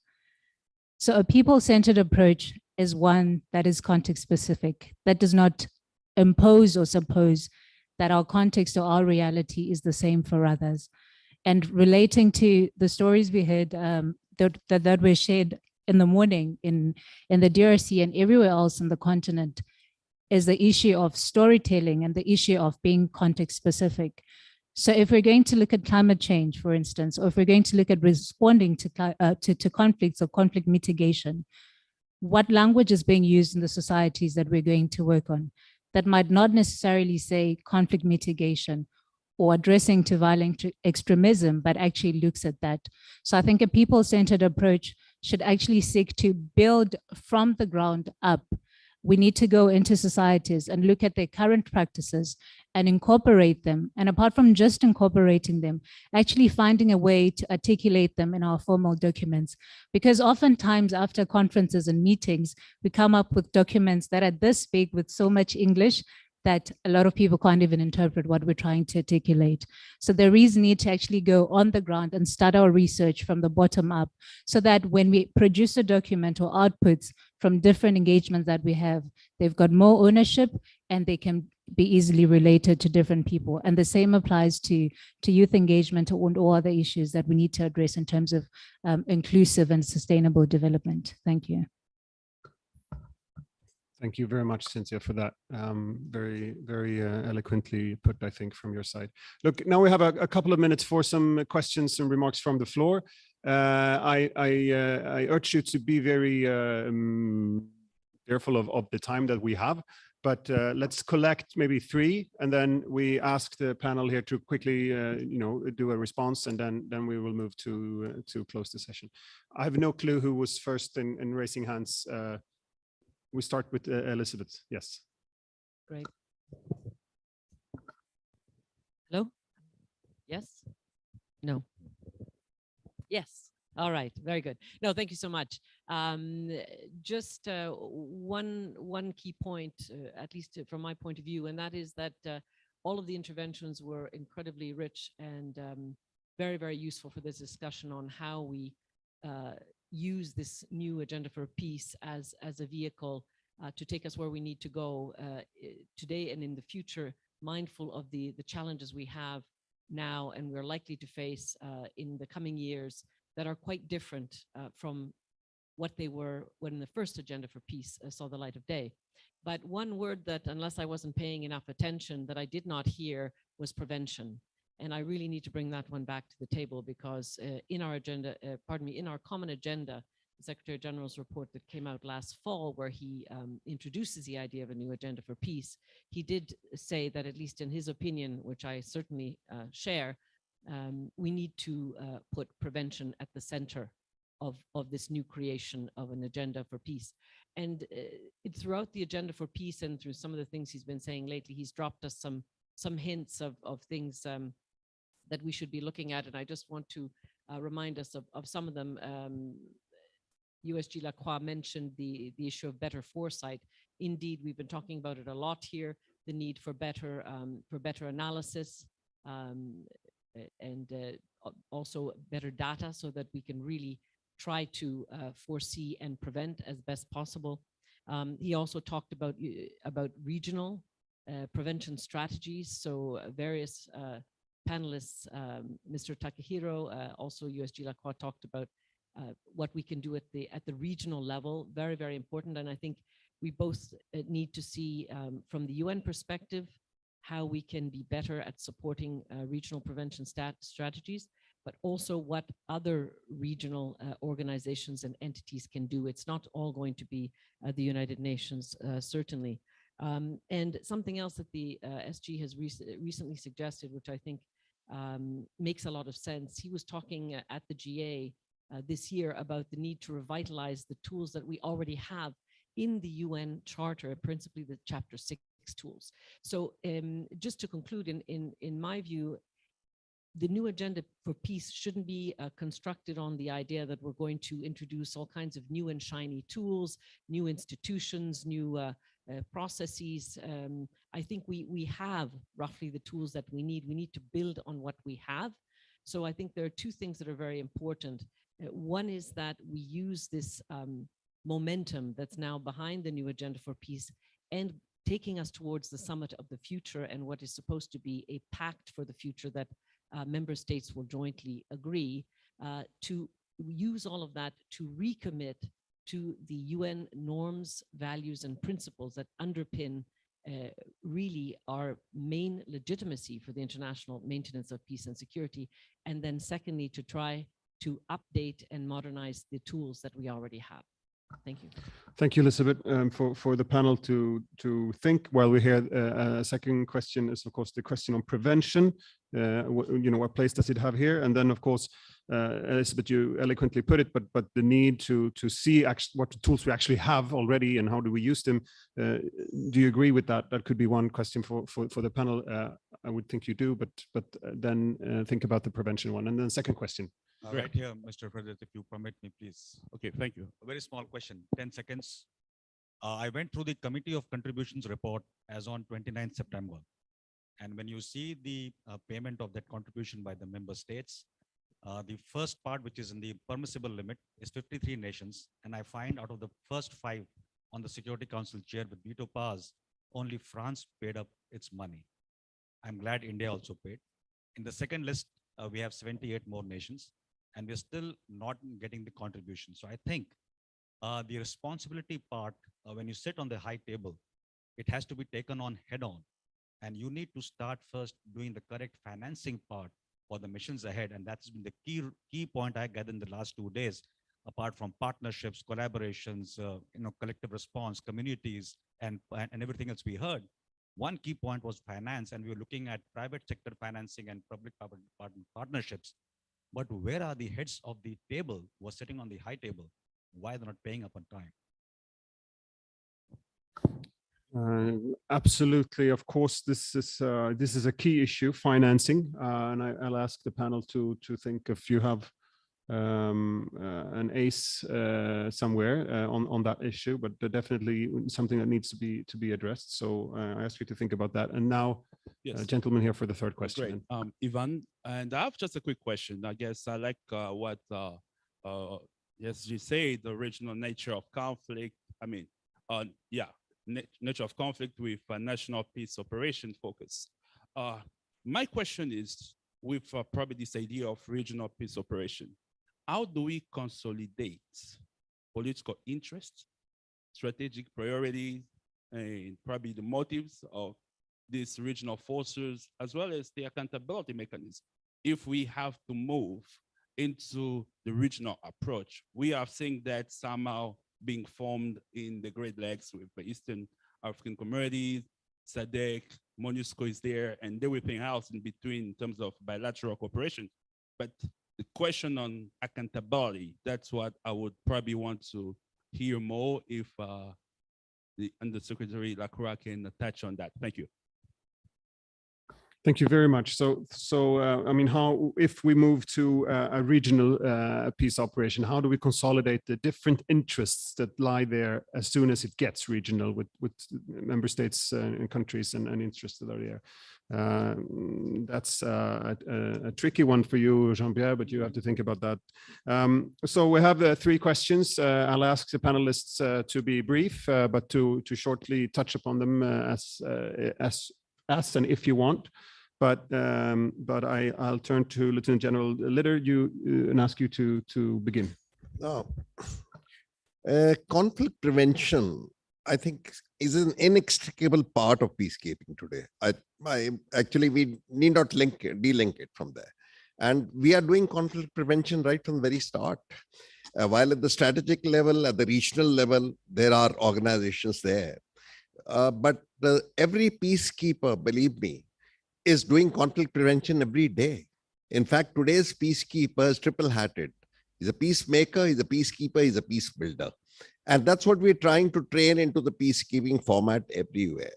So a people-centered approach is one that is context-specific, that does not impose or suppose that our context or our reality is the same for others. And relating to the stories we heard that were shared in the morning in the DRC and everywhere else in the continent is the issue of storytelling and the issue of being context specific. So if we're going to look at climate change, for instance, or if we're going to look at responding to conflicts or conflict mitigation, what language is being used in the societies that we're going to work on that might not necessarily say conflict mitigation or addressing to violent extremism, but actually looks at that. So I think a people-centered approach should actually seek to build from the ground up. We need to go into societies and look at their current practices and incorporate them. And apart from just incorporating them, actually finding a way to articulate them in our formal documents. Because oftentimes after conferences and meetings, we come up with documents that are this big with so much English that a lot of people can't even interpret what we're trying to articulate. So there is need to actually go on the ground and start our research from the bottom up so that when we produce a document or outputs from different engagements that we have, they've got more ownership and they can be easily related to different people. And the same applies to youth engagement and all other issues that we need to address in terms of inclusive and sustainable development. Thank you. Thank you very much, Cynthia, for that. Very, very eloquently put, I think, from your side. Look, now we have a couple of minutes for some questions and remarks from the floor. I urge you to be very careful of the time that we have, but let's collect maybe 3, and then we ask the panel here to quickly, do a response, and then we will move to close the session. I have no clue who was first in raising hands. We start with Elizabeth. Yes. Great. Hello? Yes? No? Yes. All right. Very good. No, thank you so much. Just one key point, at least from my point of view, and that is that all of the interventions were incredibly rich and very, very useful for this discussion on how we use this new agenda for peace as a vehicle to take us where we need to go today and in the future, mindful of the challenges we have now and we're likely to face in the coming years that are quite different from what they were when the first agenda for peace saw the light of day. But one word that, unless I wasn't paying enough attention, that I did not hear was prevention. And I really need to bring that one back to the table because in our agenda, in our common agenda, the Secretary General's report that came out last fall, where he introduces the idea of a new agenda for peace, he did say that, at least in his opinion, which I certainly share, we need to put prevention at the center of this new creation of an agenda for peace. And throughout the agenda for peace and through some of the things he's been saying lately, he's dropped us some hints of things that we should be looking at. And I just want to remind us of some of them. USG Lacroix mentioned the issue of better foresight. Indeed, we've been talking about it a lot here, the need for better analysis and also better data so that we can really try to foresee and prevent as best possible. He also talked about regional prevention strategies. So various panelists, Mr. Takehiro, also USG Lacroix, talked about what we can do at the regional level. Very, very important. And I think we both need to see from the UN perspective how we can be better at supporting regional prevention strategies, but also what other regional organizations and entities can do. It's not all going to be the United Nations, certainly. And something else that the SG has recently suggested, which I think makes a lot of sense. He was talking at the GA this year about the need to revitalize the tools that we already have in the UN Charter, principally the Chapter 6 tools. So just to conclude, in my view, the new agenda for peace shouldn't be constructed on the idea that we're going to introduce all kinds of new and shiny tools, new institutions, new processes. I think we have roughly the tools that we need. We need to build on what we have. So I think there are two things that are very important. One is that we use this momentum that's now behind the new agenda for peace and taking us towards the summit of the future and what is supposed to be a pact for the future that member states will jointly agree to use all of that to recommit to the UN norms, values, and principles that underpin really our main legitimacy for the international maintenance of peace and security. And then secondly, to try to update and modernize the tools that we already have. Thank you. Thank you, Elizabeth, for the panel to think while we hear a second question is, of course, the question on prevention. What place does it have here? And then, of course, Elizabeth, you eloquently put it, but the need to see what tools we actually have already and how do we use them. Do you agree with that? That could be one question for the panel. I would think you do, but then think about the prevention one. And then second question. Right here, Mr. President, if you permit me, please. Okay, thank you. A very small question, 10 seconds. I went through the Committee of Contributions report as on 29th September. And when you see the payment of that contribution by the member states, the first part, which is in the permissible limit, is 53 nations. And I find out of the first 5 on the Security Council chair with veto powers, only France paid up its money. I'm glad India also paid. In the second list, we have 78 more nations, and we're still not getting the contribution. So I think the responsibility part, when you sit on the high table, it has to be taken on head on. And you need to start first doing the correct financing part for the missions ahead. And that's been the key point I gathered in the last 2 days, apart from partnerships, collaborations, collective response, communities, and everything else we heard. One key point was finance, and we were looking at private sector financing and public-private partnerships. But where are the heads of the table who are sitting on the high table? Why they're not paying up on time? Absolutely, of course, this is a key issue, financing, and I'll ask the panel to think if you have an ace somewhere on that issue, but definitely something that needs to be addressed. So I ask you to think about that. And now, yes, gentleman here for the third question. Great, Ivan, and I have just a quick question. I guess I like what yes, you say the original nature of conflict. I mean, nature of conflict with national peace operation focus. My question is, with probably this idea of regional peace operation, how do we consolidate political interests, strategic priorities, and probably the motives of these regional forces, as well as the accountability mechanism? If we have to move into the regional approach, we are seeing that somehow being formed in the Great Lakes with the Eastern African communities, SADC, MONUSCO is there, and everything else in between in terms of bilateral cooperation. But the question on accountability, that's what I would probably want to hear more if the Undersecretary Lacroix can touch on that. Thank you. Thank you very much. So I mean, if we move to a regional peace operation, how do we consolidate the different interests that lie there as soon as it gets regional with member states and countries and interests that are there? That's a tricky one for you, Jean-Pierre, but you have to think about that. So we have 3 questions. I'll ask the panelists to be brief, but to shortly touch upon them as and if you want. But I'll turn to Lieutenant General Litter and ask you to begin. Conflict prevention, I think, is an inextricable part of peacekeeping today. Actually, we need not delink it from there. And we are doing conflict prevention right from the very start. While at the strategic level, at the regional level, there are organizations there. But every peacekeeper, believe me, is doing conflict prevention every day. In fact, today's peacekeeper is triple-hatted. He's a peacemaker, he's a peacekeeper, he's a peace builder. And that's what we're trying to train into the peacekeeping format everywhere.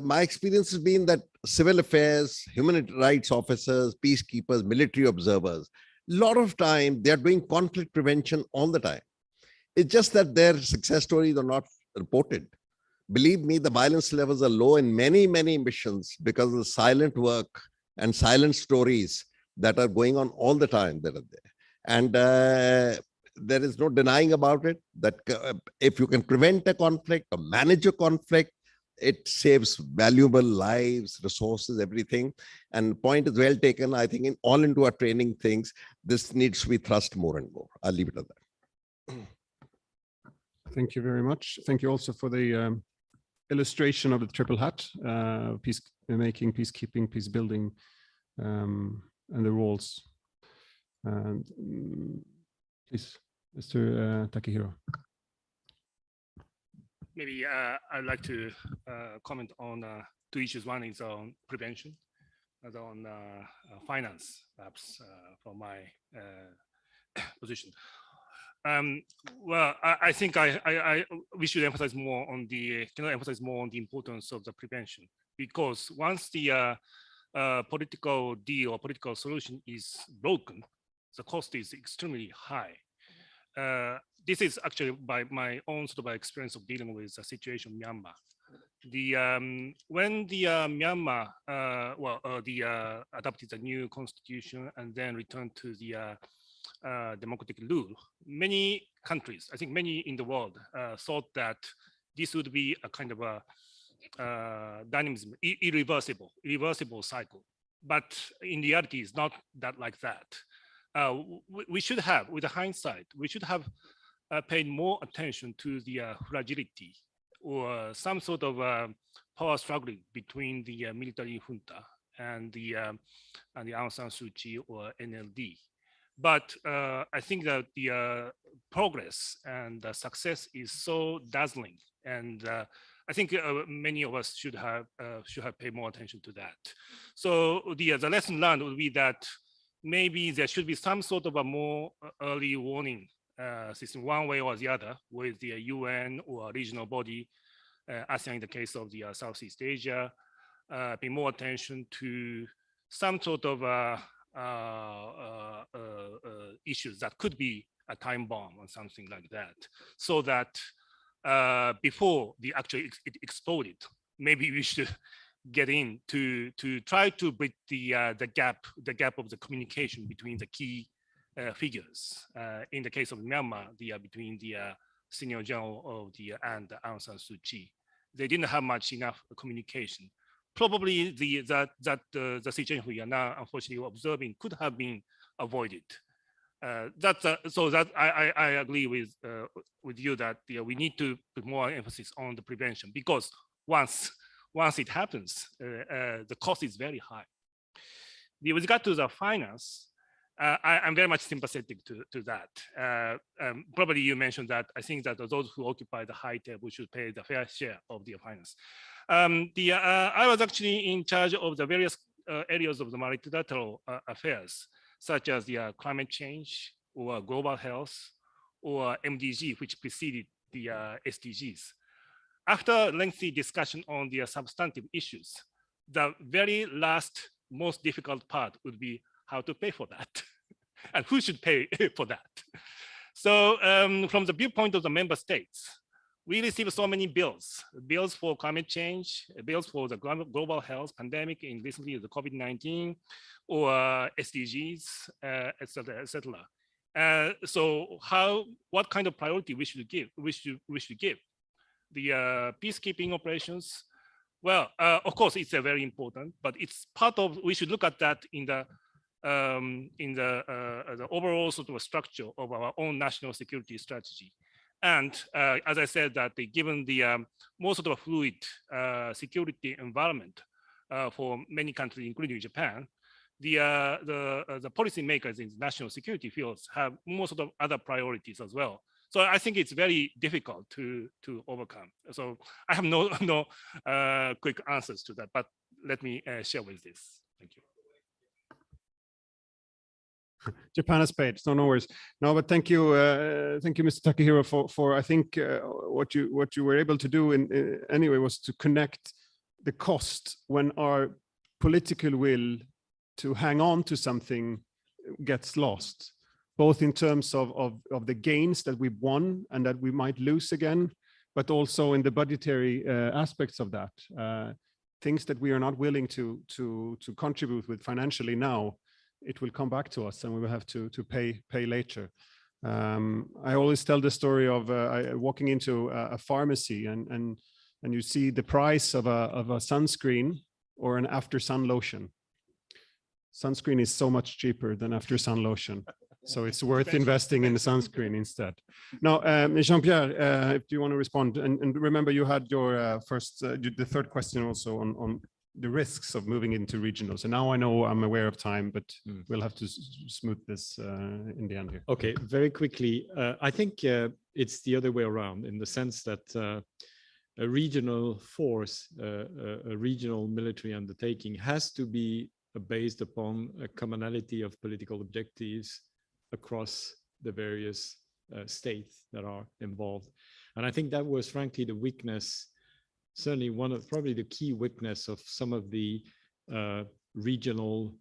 My experience has been that civil affairs, human rights officers, peacekeepers, military observers, a lot of time they're doing conflict prevention all the time. It's just that their success stories are not reported. Believe me, the violence levels are low in many, many missions because of the silent work and silent stories that are going on all the time that are there. And there is no denying about it, that if you can prevent a conflict or manage a conflict, it saves valuable lives, resources, everything. And point is well taken. I think in all into our training things, this needs to be thrust more and more. I'll leave it at that. Thank you very much. Thank you also for the illustration of the triple hat, peace making, peacekeeping, peace building, and the roles. And please, Mr. Takehiro. Maybe I'd like to comment on two issues. One is on prevention, and on finance, perhaps from my position. Well, I think we should emphasize more on the importance of the prevention, because once the political deal or political solution is broken, the cost is extremely high. This is actually by my own sort of experience of dealing with the situation in Myanmar. When the Myanmar adopted the new constitution and then returned to the democratic rule, many countries, I think many in the world, thought that this would be a kind of a dynamism, irreversible cycle. But in reality, it's not that like that. We should have, with the hindsight, we should have paid more attention to the fragility or some sort of power struggle between the military junta and the Aung San Suu Kyi or NLD. But I think that the progress and the success is so dazzling, and I think many of us should have paid more attention to that. So the lesson learned would be that maybe there should be some sort of a more early warning system, one way or the other, with the UN or regional body, ASEAN in the case of the Southeast Asia, pay more attention to some sort of issues that could be a time bomb or something like that, so that before the actually it exploded, maybe we should get in to try to bridge the gap of the communication between the key figures. In the case of Myanmar, between the senior general of the and Aung San Suu Kyi, they didn't have enough communication. Probably the situation we are now unfortunately observing could have been avoided. So that I agree with you that we need to put more emphasis on the prevention, because once it happens, the cost is very high. With regard to the finance, I'm very much sympathetic to that. Probably you mentioned that I think that those who occupy the high table should pay the fair share of the finance. I was actually in charge of the various areas of the multilateral affairs, such as the climate change or global health or MDG, which preceded the SDGs. After lengthy discussion on the substantive issues, the very last, most difficult part would be how to pay for that and who should pay for that. So from the viewpoint of the member states, we receive so many bills for climate change, bills for the global health pandemic, and recently the COVID-19 or SDGs, et cetera, et cetera. So what kind of priority we should give? The peacekeeping operations, well, of course, it's very important, but it's part of, we should look at that in the overall sort of structure of our own national security strategy. And as I said, that given the more sort of fluid security environment for many countries, including Japan, the policy makers in national security fields have more sort of other priorities as well. So I think it's very difficult to overcome. So I have no quick answers to that, but let me share with this. Thank you. Japan has paid, so no worries. No, but thank you, Mr. Takehiro, for I think what you were able to do anyway was to connect the cost when our political will to hang on to something gets lost, both in terms of the gains that we've won and that we might lose again, but also in the budgetary aspects of that. Things that we are not willing to contribute with financially now, it will come back to us and we will have to pay later. I always tell the story of walking into a pharmacy and and you see the price of a sunscreen or an after sun lotion. Sunscreen is so much cheaper than after sun lotion. So it's worth investing in the sunscreen instead. Now, Jean-Pierre, if you want to respond, and remember you had your the third question also on the risks of moving into regionals. And now I know I'm aware of time, but we'll have to smooth this in the end here. Okay, very quickly. I think it's the other way around in the sense that a regional force, a regional military undertaking has to be based upon a commonality of political objectives across the various states that are involved. And I think that was frankly the weakness, certainly one of probably the key weakness of some of the regional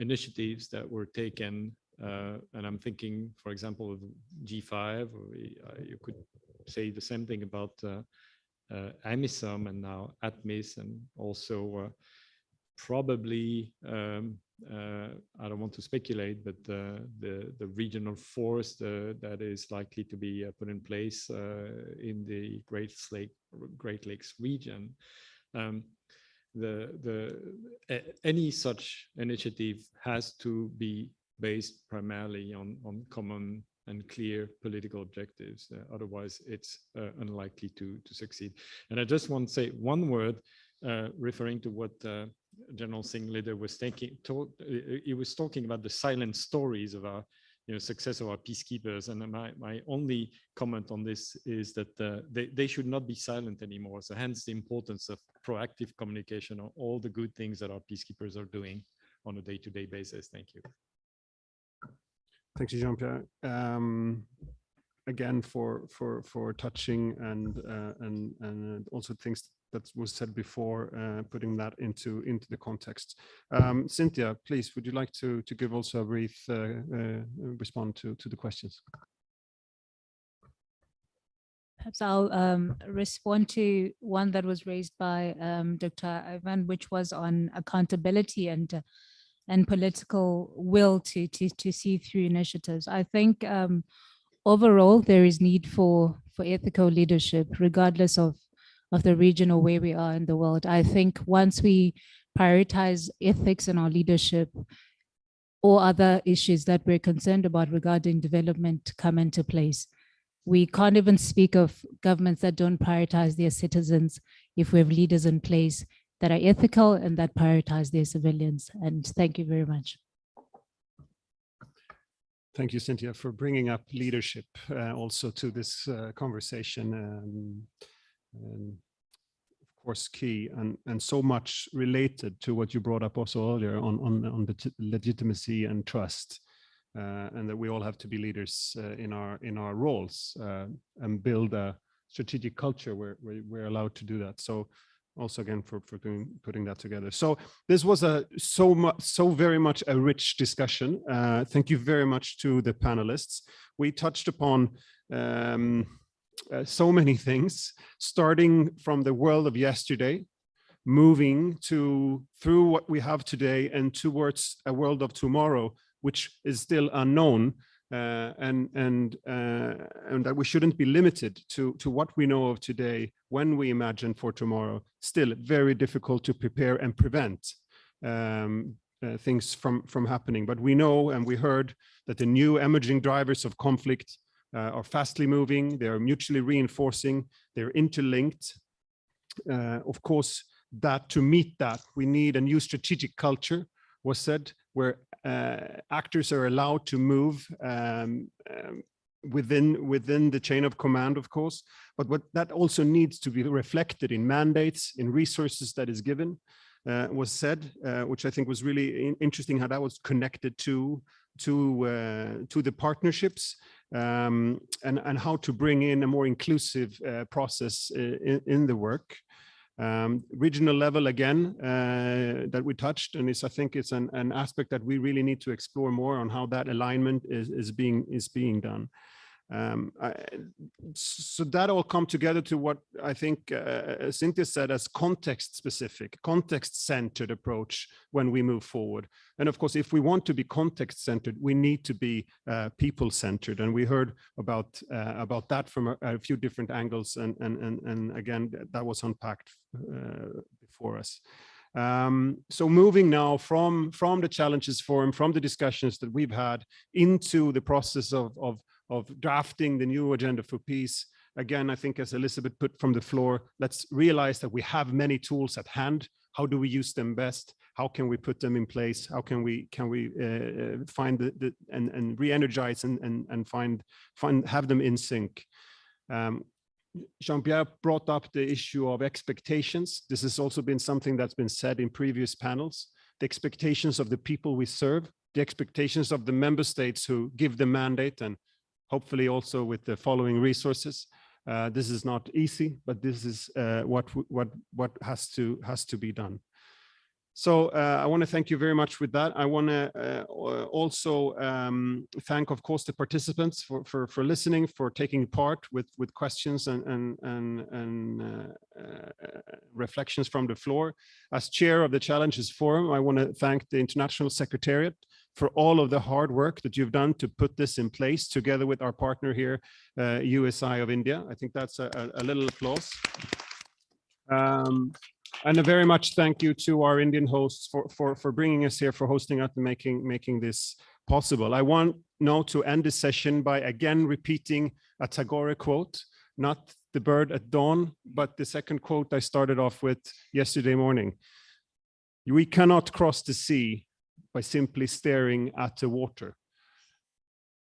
initiatives that were taken. And I'm thinking, for example, of G5, or you could say the same thing about AMISOM and now ATMIS, and also probably, I don't want to speculate, but the regional force that is likely to be put in place in the Great Lakes region. Any such initiative has to be based primarily on common and clear political objectives. Otherwise, it's unlikely to succeed. And I just want to say one word referring to what General Singh leader was he was talking about the silent stories of our success of our peacekeepers. And my only comment on this is that they should not be silent anymore. So hence the importance of proactive communication on all the good things that our peacekeepers are doing on a day-to-day basis. Thank you. Thank you, Jean-Pierre. Again, for touching and also things that was said before, putting that into the context. Cynthia, please, would you like to give also a brief respond to the questions? Perhaps I'll respond to one that was raised by Dr. Ivan, which was on accountability and political will to see through initiatives. I think overall there is need for ethical leadership, regardless of the region or where we are in the world. I think once we prioritize ethics in our leadership, all other issues that we're concerned about regarding development come into place. We can't even speak of governments that don't prioritize their citizens if we have leaders in place that are ethical and that prioritize their civilians. And thank you very much. Thank you, Cynthia, for bringing up leadership also to this conversation. Of course, key and so much related to what you brought up also earlier on legitimacy and trust, and that we all have to be leaders in our roles and build a strategic culture where we're allowed to do that. So also again for putting that together. So this was so very much a rich discussion. Thank you very much to the panelists. We touched upon so many things, starting from the world of yesterday, moving through what we have today and towards a world of tomorrow, which is still unknown, and that we shouldn't be limited to what we know of today when we imagine for tomorrow. Still very difficult to prepare and prevent things from happening. But we know and we heard that the new emerging drivers of conflict are fastly moving, they are mutually reinforcing, they're interlinked. Of course, that to meet that, we need a new strategic culture, was said, where actors are allowed to move within the chain of command, of course, but what that also needs to be reflected in mandates, in resources that is given, was said, which I think was really interesting how that was connected to the partnerships, and how to bring in a more inclusive process in the work. Regional level again, that we touched, and I think it's an aspect that we really need to explore more on how that alignment is being done. So that all come together to what I think Cynthia said as context-specific, context-centered approach when we move forward. And of course, if we want to be context-centered, we need to be people-centered. And we heard about that from a few different angles. And again, that was unpacked before us. So moving now from the Challenges Forum, from the discussions that we've had into the process of drafting the new agenda for peace. Again, I think as Elizabeth put from the floor, let's realize that we have many tools at hand. How do we use them best? How can we put them in place? How can we find and re-energize and have them in sync? Jean-Pierre brought up the issue of expectations. This has also been something that's been said in previous panels. The expectations of the people we serve, the expectations of the member states who give the mandate, and hopefully also with the following resources. This is not easy, but this is what has to be done. So I want to thank you very much with that. I want to also thank, of course, the participants for listening, for taking part with questions and reflections from the floor. As chair of the Challenges Forum, I want to thank the International Secretariat for all of the hard work that you've done to put this in place together with our partner here, USI of India. I think that's a little applause. And a very much thank you to our Indian hosts for bringing us here, for hosting us and making this possible. I want now to end this session by again repeating a Tagore quote, not the bird at dawn, but the second quote I started off with yesterday morning. We cannot cross the sea by simply staring at the water.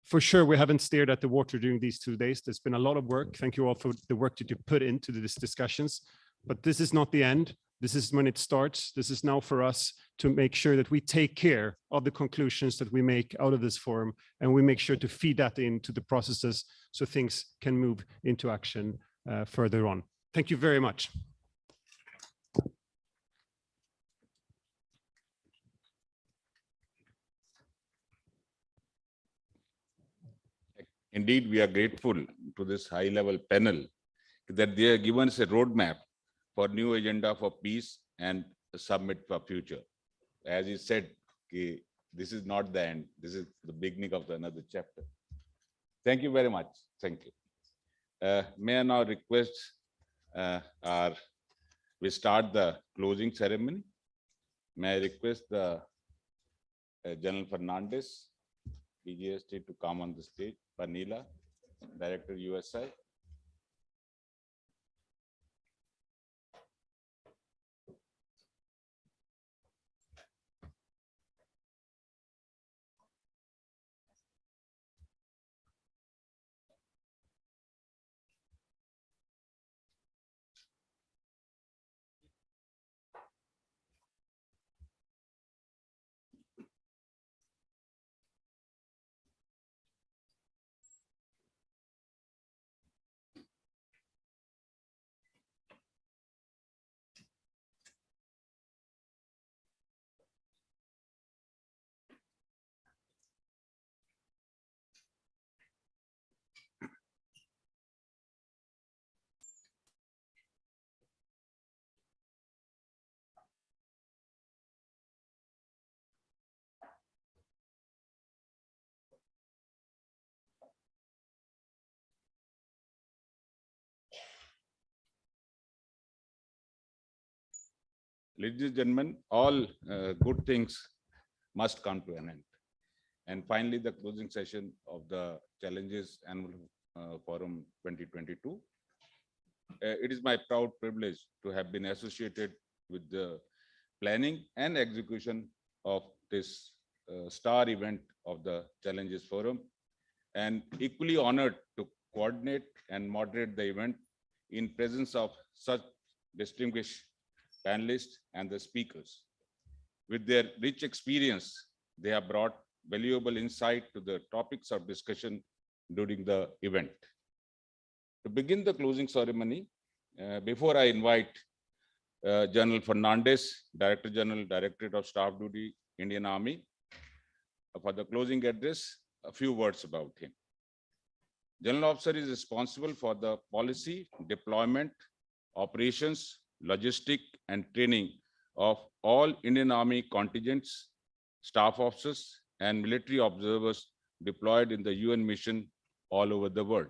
For sure, we haven't stared at the water during these 2 days. There's been a lot of work. Thank you all for the work that you put into these discussions. But this is not the end. This is when it starts. This is now for us to make sure that we take care of the conclusions that we make out of this forum, and we make sure to feed that into the processes so things can move into action further on. Thank you very much. Indeed, we are grateful to this high-level panel that they have given us a roadmap for new agenda for peace and a summit for future. As you said, this is not the end. This is the beginning of another chapter. Thank you very much. Thank you. May I now request we start the closing ceremony. May I request the General Fernandez, BGST, to come on the stage. Vanilla, Director USI. Ladies and gentlemen, all good things must come to an end. And finally, the closing session of the Challenges Annual Forum 2022. It is my proud privilege to have been associated with the planning and execution of this star event of the Challenges Forum, and equally honored to coordinate and moderate the event in presence of such distinguished panelists and the speakers. With their rich experience, they have brought valuable insight to the topics of discussion during the event. To begin the closing ceremony, before I invite General Fernandez, Director General, Directorate of Staff Duty, Indian Army, for the closing address, a few words about him. General Officer is responsible for the policy, deployment, operations, logistic, and training of all Indian Army contingents, staff officers, and military observers deployed in the UN mission all over the world.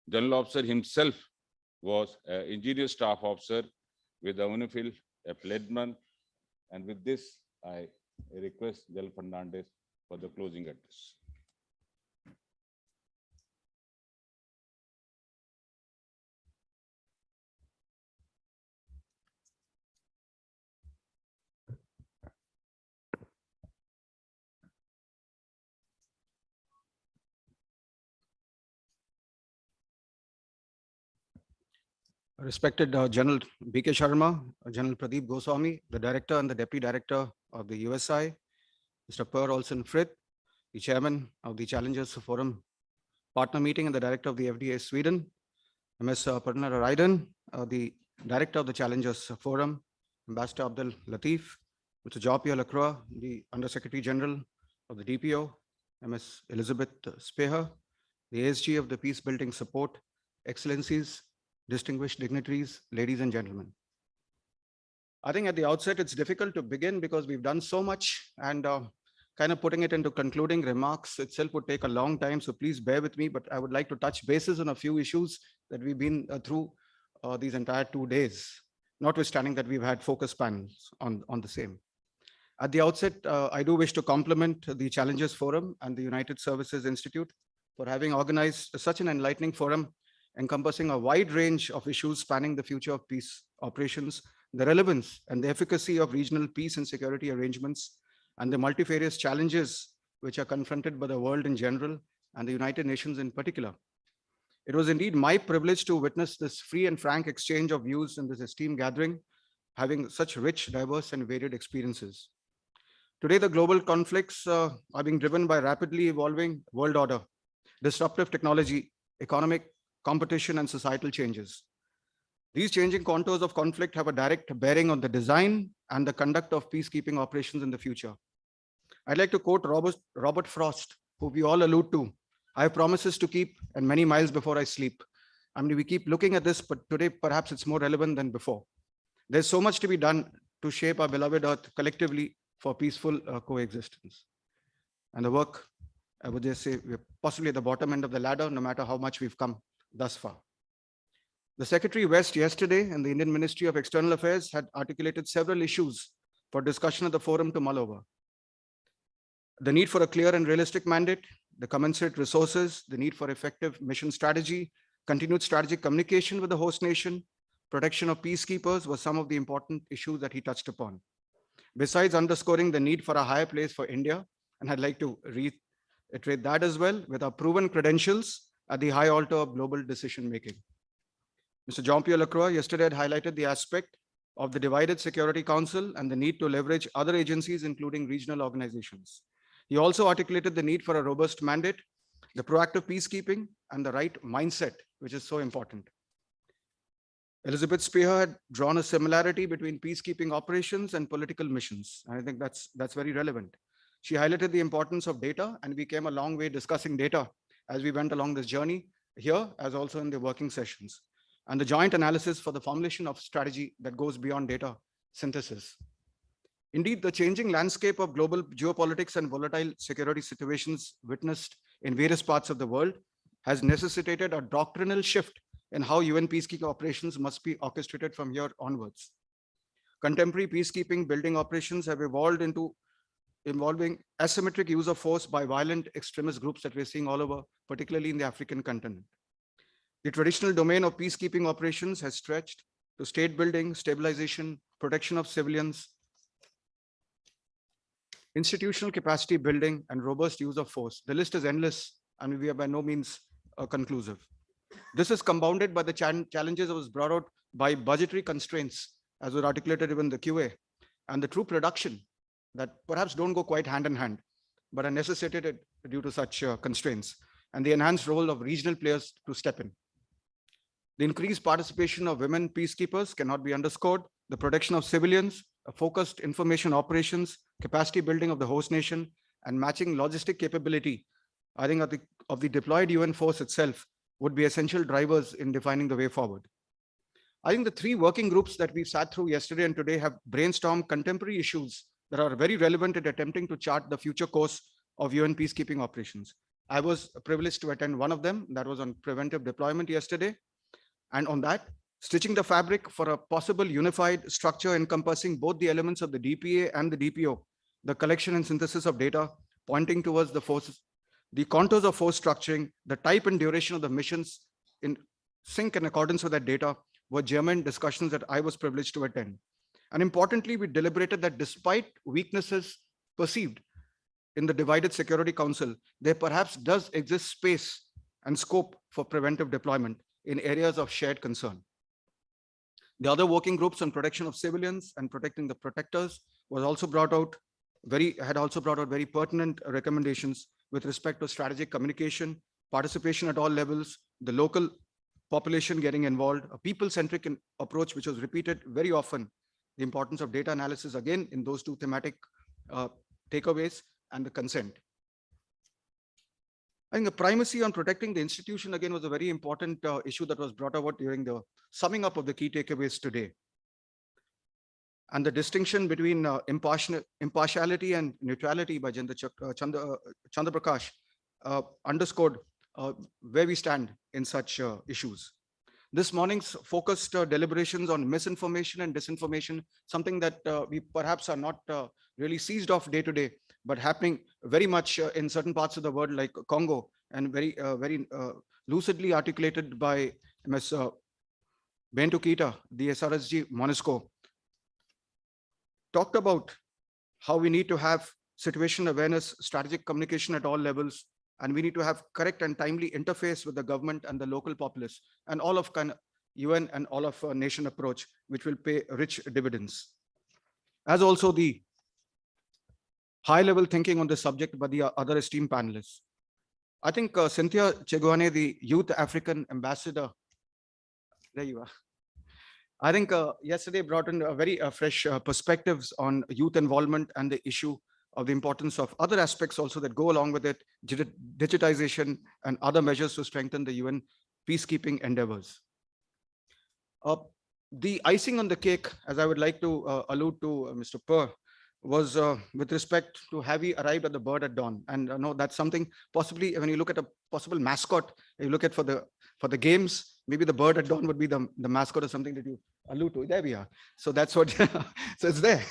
General Officer himself was an engineer staff officer with the UNIFIL, a Pledman. And with this, I request General Fernandez for the closing address. Respected General B.K. Sharma, General Pradeep Goswami, the Director and the Deputy Director of the USI, Mr. Olsson Fridh, the Chairman of the Challengers Forum Partner Meeting and the Director of the FDA Sweden, Ms. Pernilla Ryden, the Director of the Challengers Forum, Ambassador Abdul Latif, Mr. Jean-Pierre Lacroix, the Undersecretary General of the DPO, Ms. Elizabeth Speher, the ASG of the Peace Building Support, Excellencies, distinguished dignitaries, ladies and gentlemen. I think at the outset, it's difficult to begin because we've done so much, and kind of putting it into concluding remarks itself would take a long time. So please bear with me, but I would like to touch bases on a few issues that we've been through these entire 2 days, notwithstanding that we've had focus panels on the same. At the outset, I do wish to compliment the Challengers Forum and the United Services Institute for having organized such an enlightening forum encompassing a wide range of issues spanning the future of peace operations, the relevance and the efficacy of regional peace and security arrangements, and the multifarious challenges which are confronted by the world in general and the United Nations in particular. It was indeed my privilege to witness this free and frank exchange of views in this esteemed gathering, having such rich, diverse, and varied experiences. Today, the global conflicts are being driven by rapidly evolving world order, disruptive technology, economic competition, and societal changes. These changing contours of conflict have a direct bearing on the design and the conduct of peacekeeping operations in the future. I'd like to quote Robert Frost, who we all allude to. I have promises to keep and many miles before I sleep. I mean, we keep looking at this, but today perhaps it's more relevant than before. There's so much to be done to shape our beloved Earth collectively for peaceful coexistence. And the work, I would just say, we're possibly at the bottom end of the ladder, no matter how much we've come thus far. The Secretary West yesterday in the Indian Ministry of External Affairs had articulated several issues for discussion at the forum to mull over. The need for a clear and realistic mandate, the commensurate resources, the need for effective mission strategy, continued strategic communication with the host nation, protection of peacekeepers were some of the important issues that he touched upon. Besides underscoring the need for a higher place for India, and I'd like to reiterate that as well, with our proven credentials at the high altar of global decision-making. Mr. Jean-Pierre Lacroix yesterday had highlighted the aspect of the divided Security Council and the need to leverage other agencies, including regional organizations. He also articulated the need for a robust mandate, the proactive peacekeeping, and the right mindset, which is so important. Elizabeth Speher had drawn a similarity between peacekeeping operations and political missions. And I think that's very relevant. She highlighted the importance of data, and we came a long way discussing data as we went along this journey here, as also in the working sessions, and the joint analysis for the formulation of strategy that goes beyond data synthesis. Indeed, the changing landscape of global geopolitics and volatile security situations witnessed in various parts of the world has necessitated a doctrinal shift in how UN peacekeeping operations must be orchestrated from here onwards. Contemporary peacekeeping building operations have evolved into involving asymmetric use of force by violent extremist groups that we're seeing all over, particularly in the African continent. The traditional domain of peacekeeping operations has stretched to state building, stabilization, protection of civilians, institutional capacity building, and robust use of force. The list is endless, and we are by no means conclusive. This is compounded by the challenges that was brought out by budgetary constraints, as was articulated even in the QA, and the true production that perhaps don't go quite hand in hand, but are necessitated due to such constraints, and the enhanced role of regional players to step in. The increased participation of women peacekeepers cannot be underscored. The protection of civilians, focused information operations, capacity building of the host nation, and matching logistic capability, I think are the the deployed UN force itself would be essential drivers in defining the way forward. I think the 3 working groups that we sat through yesterday and today have brainstormed contemporary issues that are very relevant in attempting to chart the future course of UN peacekeeping operations. I was privileged to attend one of them, that was on preventive deployment yesterday. And on that, stitching the fabric for a possible unified structure encompassing both the elements of the DPA and the DPO, the collection and synthesis of data, pointing towards the forces, the contours of force structuring, the type and duration of the missions in sync in accordance with that data were germane discussions that I was privileged to attend. And importantly, we deliberated that despite weaknesses perceived in the divided Security Council, there perhaps does exist space and scope for preventive deployment in areas of shared concern. The other working groups on protection of civilians and protecting the protectors was also brought out very pertinent recommendations with respect to strategic communication, participation at all levels, the local population getting involved, a people-centric approach, which was repeated very often, the importance of data analysis, again, in those 2 thematic takeaways, and the consent. I think the primacy on protecting the institution, again, was a very important issue that was brought about during the summing up of the key takeaways today. And the distinction between impartiality and neutrality by Chandra Prakash underscored where we stand in such issues. This morning's focused deliberations on misinformation and disinformation, something that we perhaps are not really seized of day to day, but happening very much in certain parts of the world like Congo, and very lucidly articulated by Ms. Bentu Keita, the SRSG MONUSCO, talked about how we need to have situation awareness, strategic communication at all levels, and we need to have correct and timely interface with the government and the local populace, and all of UN and all of nation approach, which will pay rich dividends. As also the high-level thinking on the subject by the other esteemed panelists. I think Cynthia Chigwenya, the Youth African Ambassador, there you are. I think yesterday brought in a very fresh perspectives on youth involvement and the issue of the importance of other aspects also that go along with it, digitization and other measures to strengthen the UN peacekeeping endeavors. The icing on the cake, as I would like to allude to Mr. Purr, was with respect to have we arrived at the bird at dawn. And I know that's something possibly when you look at a possible mascot, you look at for the games, maybe the bird at dawn would be the mascot or something that you allude to. There we are. So that's what, so it's there.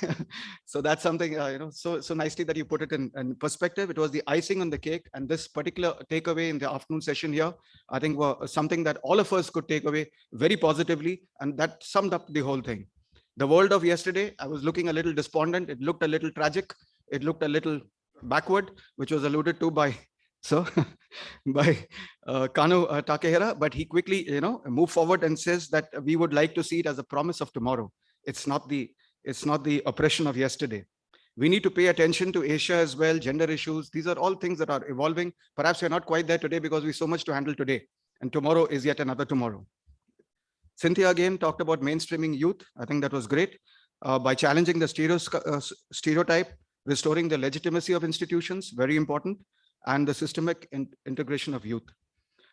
So that's something, so nicely that you put it in perspective. It was the icing on the cake. And this particular takeaway in the afternoon session here, I think was something that all of us could take away very positively. And that summed up the whole thing. The world of yesterday, I was looking a little despondent. It looked a little tragic. It looked a little backward, which was alluded to by by Kano Takehiro, but he quickly, moved forward and says that we would like to see it as a promise of tomorrow. It's not the oppression of yesterday. We need to pay attention to Asia as well, gender issues. These are all things that are evolving. Perhaps we're not quite there today because we have so much to handle today, and tomorrow is yet another tomorrow. Cynthia again talked about mainstreaming youth. I think that was great. By challenging the stereotype, restoring the legitimacy of institutions, very important, and the systemic integration of youth.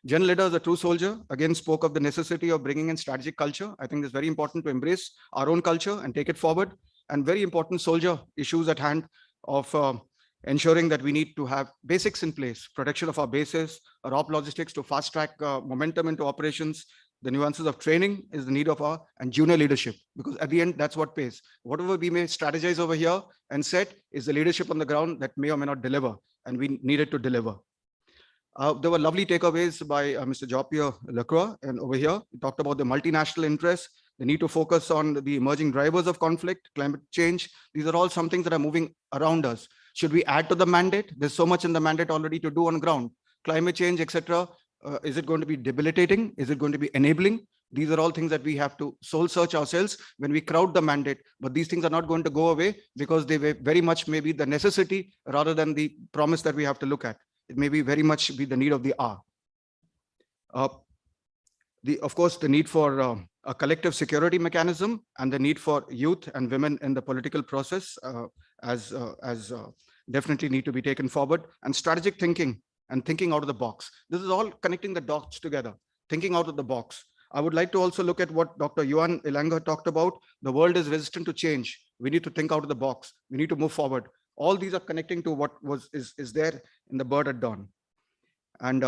Gen Leader, the true soldier, again spoke of the necessity of bringing in strategic culture. I think it's very important to embrace our own culture and take it forward, and very important soldier issues at hand of ensuring that we need to have basics in place, protection of our bases, our op logistics to fast track momentum into operations. The nuances of training is the need of our and junior leadership, because at the end, that's what pays. Whatever we may strategize over here and set is the leadership on the ground that may or may not deliver, and we needed to deliver. There were lovely takeaways by Mr. Jean-Pierre Lacroix, and over here, we talked about the multinational interests, the need to focus on the emerging drivers of conflict, climate change. These are all some things that are moving around us. Should we add to the mandate? There's so much in the mandate already to do on ground. Climate change, etc. Is it going to be debilitating? Is it going to be enabling? These are all things that we have to soul search ourselves when we crowd the mandate. But these things are not going to go away because they very much may be the necessity rather than the promise that we have to look at. It may be very much be the need of the hour. Of course, the need for a collective security mechanism and the need for youth and women in the political process as definitely need to be taken forward, and strategic thinking and thinking out of the box. This is all connecting the dots together, thinking out of the box. I would like to also look at what Dr. Yuan Ilanga talked about. The world is resistant to change. We need to think out of the box. We need to move forward. All these are connecting to what is there in the bird at dawn. And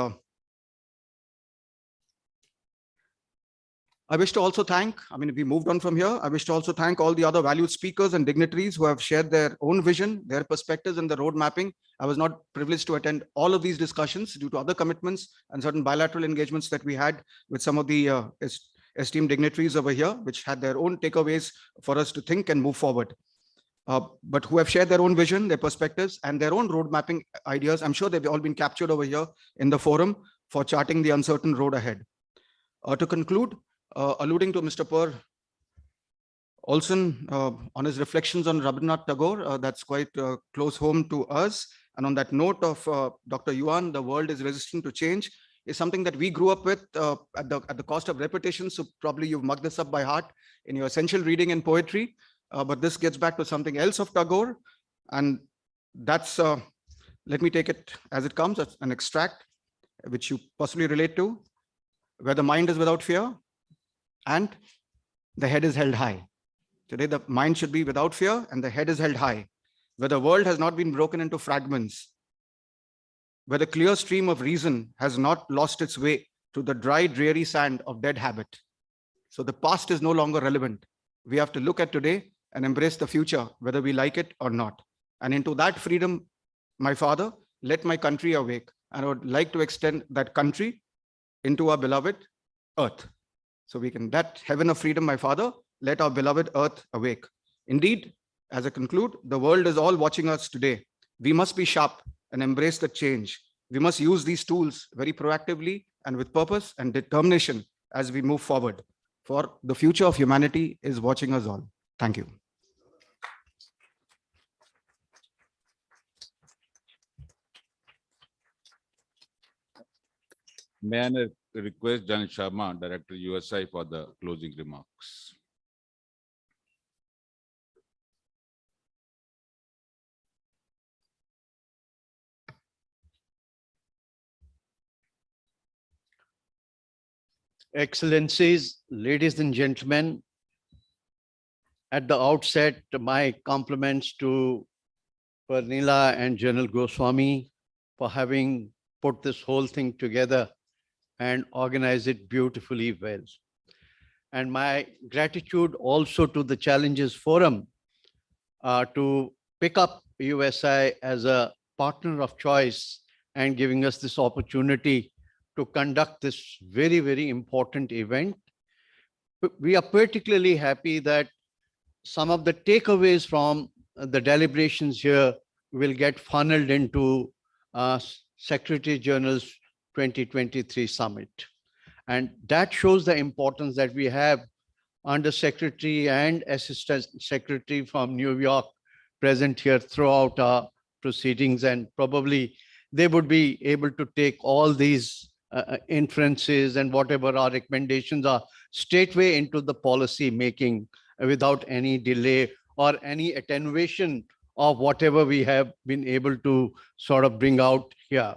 I wish to also thank, if we moved on from here, I wish to also thank all the other valued speakers and dignitaries who have shared their own vision, their perspectives, and the road mapping. I was not privileged to attend all of these discussions due to other commitments and certain bilateral engagements that we had with some of the esteemed dignitaries over here, which had their own takeaways for us to think and move forward. But who have shared their own vision, their perspectives, and their own road mapping ideas. I'm sure they've all been captured over here in the forum for charting the uncertain road ahead. To conclude, alluding to Mr. Per Olsson on his reflections on Rabindranath Tagore, that's quite close home to us. And on that note of Dr. Yuan, the world is resistant to change, is something that we grew up with at the cost of repetition. So probably you've mugged this up by heart in your essential reading and poetry. But this gets back to something else of Tagore. And that's, let me take it as it comes, as an extract, which you possibly relate to, where the mind is without fear and the head is held high. Today, the mind should be without fear and the head is held high, where the world has not been broken into fragments, where the clear stream of reason has not lost its way to the dry, dreary sand of dead habit. So the past is no longer relevant. We have to look at today and embrace the future, whether we like it or not. And into that freedom, my father, let my country awake. And I would like to extend that country into our beloved earth. So we can, that heaven of freedom, my father, let our beloved earth awake. Indeed, as I conclude, the world is all watching us today. We must be sharp and embrace the change. We must use these tools very proactively and with purpose and determination as we move forward. For the future of humanity is watching us all. Thank you. May I request Jan Sharma, Director USI, for the closing remarks. Excellencies, ladies and gentlemen, at the outset, my compliments to Pernila and General Goswami for having put this whole thing together and organize it beautifully well. And my gratitude also to the Challenges Forum to pick up USI as a partner of choice and giving us this opportunity to conduct this very, very important event. We are particularly happy that some of the takeaways from the deliberations here will get funneled into Secretary General's 2023 summit. And that shows the importance that we have Under Secretary and Assistant Secretary from New York present here throughout our proceedings, and probably they would be able to take all these inferences and whatever our recommendations are straightway into the policy making without any delay or any attenuation of whatever we have been able to sort of bring out here.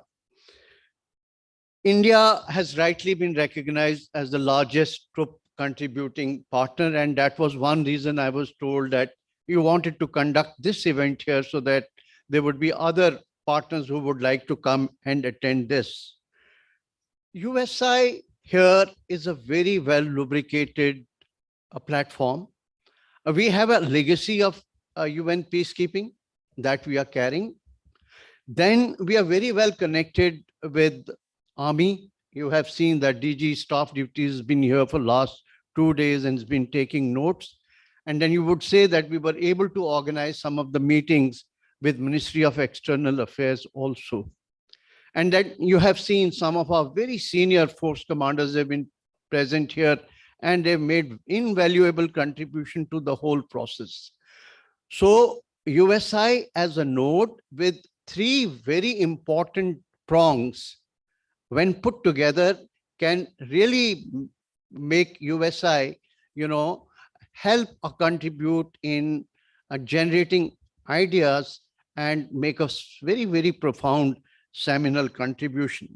India has rightly been recognized as the largest troop contributing partner, and that was one reason I was told that you wanted to conduct this event here so that there would be other partners who would like to come and attend this. USI here is a very well lubricated platform. We have a legacy of UN peacekeeping that we are carrying. Then we are very well connected with Army. You have seen that DG staff duties has been here for last 2 days and has been taking notes. And then you would say that we were able to organize some of the meetings with Ministry of External Affairs also. And that you have seen some of our very senior force commanders have been present here, and they've made invaluable contribution to the whole process. So USI as a node with 3 very important prongs, when put together, can really make USI, help or contribute in generating ideas and make a very, very profound seminal contribution.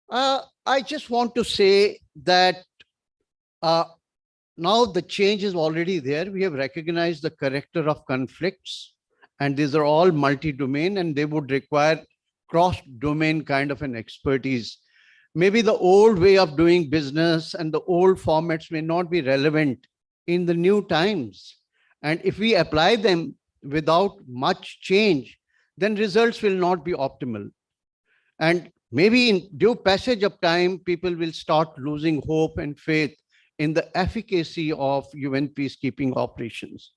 I just want to say that now the change is already there. We have recognized the character of conflicts, and these are all multi-domain, and they would require cross-domain kind of an expertise. Maybe the old way of doing business and the old formats may not be relevant in the new times. And if we apply them without much change, then results will not be optimal. And maybe in due passage of time, people will start losing hope and faith in the efficacy of UN peacekeeping operations.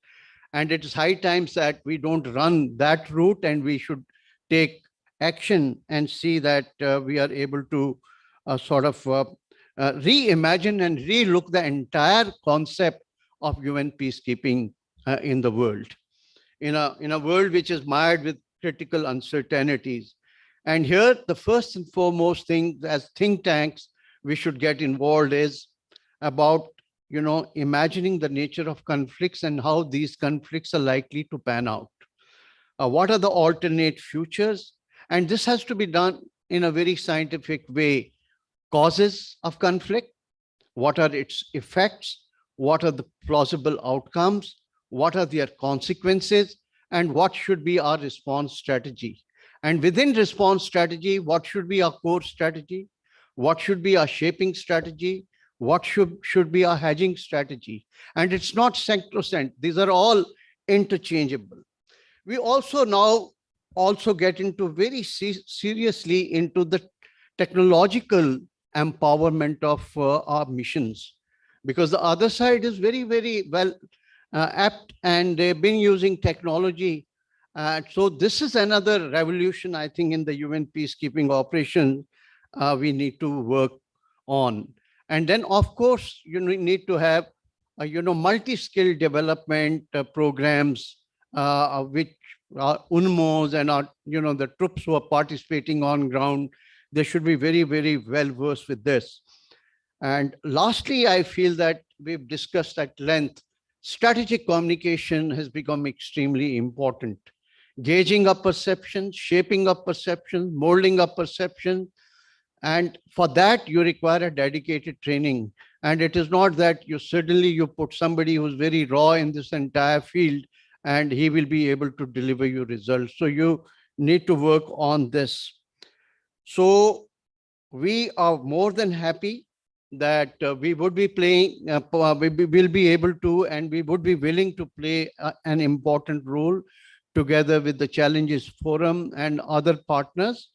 And it is high times that we don't run that route, and we should take action and see that we are able to reimagine and relook the entire concept of UN peacekeeping in the world. In a world which is mired with critical uncertainties. And here, the first and foremost thing as think tanks we should get involved is about, imagining the nature of conflicts and how these conflicts are likely to pan out. What are the alternate futures? And this has to be done in a very scientific way. Causes of conflict, what are its effects, what are the plausible outcomes, what are their consequences, and what should be our response strategy. And within response strategy, what should be our core strategy? What should be our shaping strategy? What should be our hedging strategy? And it's not sacrosanct. These are all interchangeable. We also now get into very seriously into the technological empowerment of our missions, because the other side is very, very well apt, and they've been using technology. So this is another revolution, I think, in the UN peacekeeping operation we need to work on. And then, of course, you need to have, multi-skill development programs, which are UNMOs and are, the troops who are participating on ground. They should be very, very well versed with this. And lastly, I feel that we've discussed at length, strategic communication has become extremely important. Gauging up perceptions, shaping up perceptions, molding up perceptions. And for that, you require a dedicated training. And it is not that you put somebody who's very raw in this entire field and he will be able to deliver you results. So you need to work on this. So we are more than happy that we would be playing, we will be able to, and we would be willing to play an important role together with the Challenges Forum and other partners.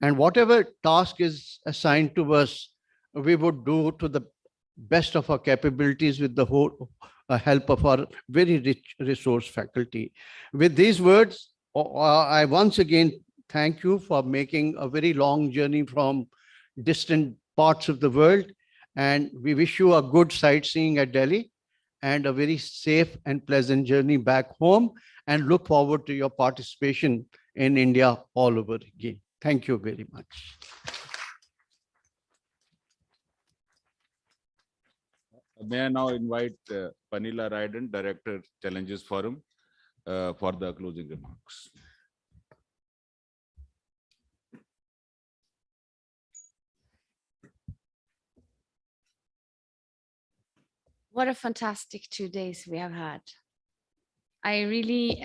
And whatever task is assigned to us, we would do to the best of our capabilities with the whole help of our very rich resource faculty. With these words, I once again thank you for making a very long journey from distant parts of the world. And we wish you a good sightseeing at Delhi and a very safe and pleasant journey back home, and look forward to your participation in India all over again. Thank you very much. May I now invite Pernilla Ryden, Director, Challenges Forum, for the closing remarks. What a fantastic 2 days we have had. I really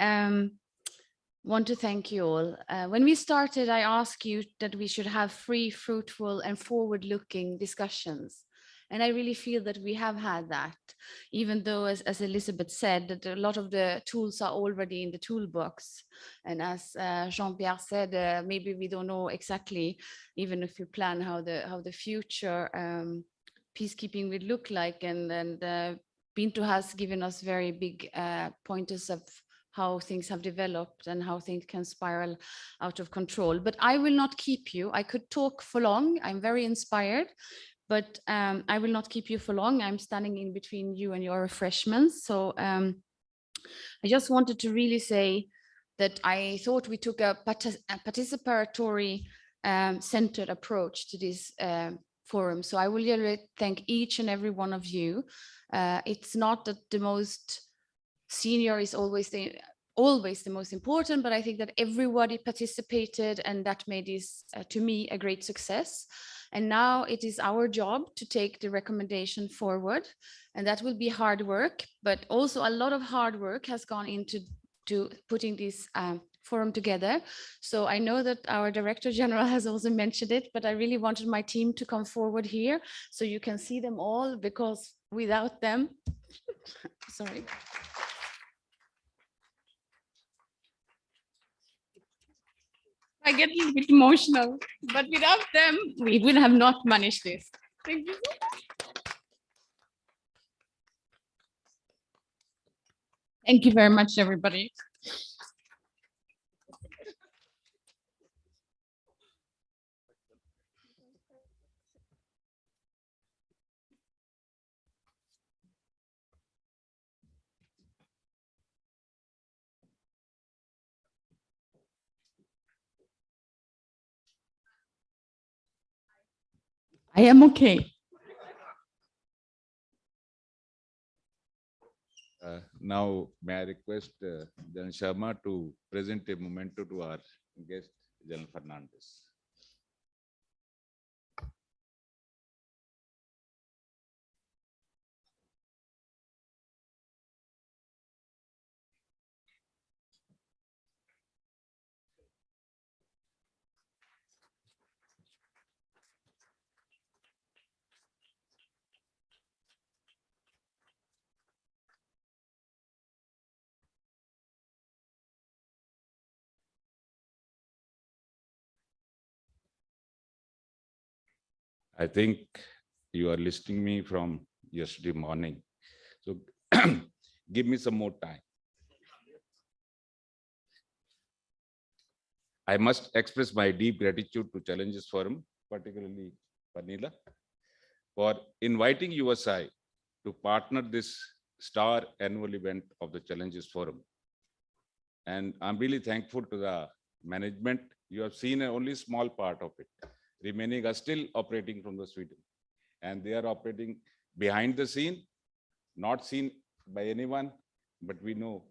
want to thank you all. When we started, I asked you that we should have free, fruitful, and forward-looking discussions. And I really feel that we have had that, even though, as Elizabeth said, that a lot of the tools are already in the toolbox. And as Jean-Pierre said, maybe we don't know exactly, even if we plan how the future peacekeeping would look like. And Bintu has given us very big pointers of how things have developed and how things can spiral out of control. But I will not keep you. I could talk for long. I'm very inspired, but I will not keep you for long. I'm standing in between you and your refreshments. So I just wanted to really say that I thought we took a participatory centered approach to this forum. So I will really thank each and every one of you. It's not that the most senior is always always the most important, but I think that everybody participated, and that made this, to me, a great success. And now it is our job to take the recommendation forward, and that will be hard work, but also a lot of hard work has gone into putting this forum together. So I know that our Director General has also mentioned it, but I really wanted my team to come forward here so you can see them all, because without them, sorry. I get a little bit emotional, but without them, we would have not managed this. Thank you so much. Thank you very much, everybody. I am okay. Now, may I request General Sharma to present a memento to our guest, General Fernandez. I think you are listening me from yesterday morning. So give me some more time. I must express my deep gratitude to Challenges Forum, particularly Pernilla, for inviting USI to partner this star annual event of the Challenges Forum. And I'm really thankful to the management. You have seen only a small part of it. Remaining are still operating from the Sweden, and they are operating behind the scene, not seen by anyone, but we know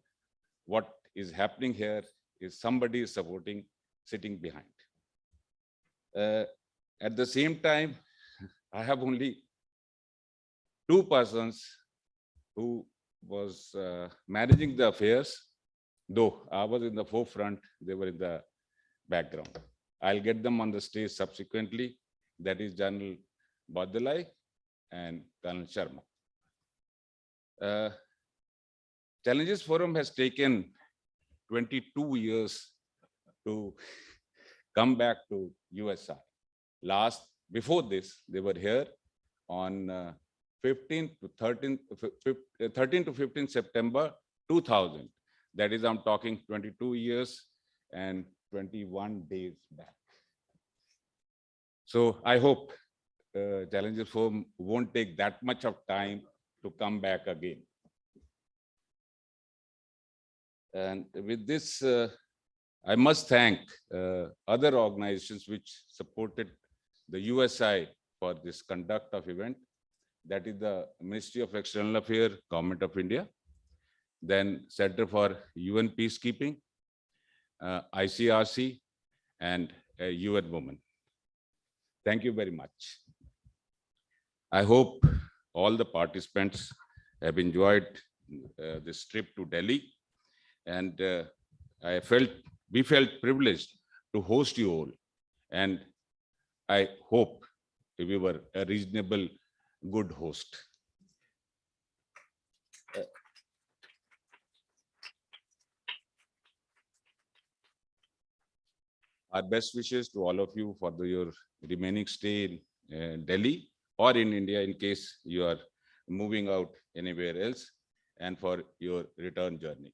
what is happening here is somebody is supporting, sitting behind. At the same time, I have only two persons who was managing the affairs, though I was in the forefront, they were in the background. I'll get them on the stage subsequently. That is General Badalai and Colonel Sharma. Challenges Forum has taken 22 years to come back to USI. Before this, they were here on 13 to 15 September 2000. That is, I'm talking 22 years and 21 days back. So I hope Challenges Forum won't take that much of time to come back again. And with this, I must thank other organizations which supported the USI for this conduct of event. That is the Ministry of External Affairs, Government of India, then Center for UN Peacekeeping, ICRC, and UN Women. Thank you very much. I hope all the participants have enjoyed this trip to Delhi, and we felt privileged to host you all, and I hope we were a reasonable good host. Our best wishes to all of you for your remaining stay in Delhi or in India in case you are moving out anywhere else, and for your return journey.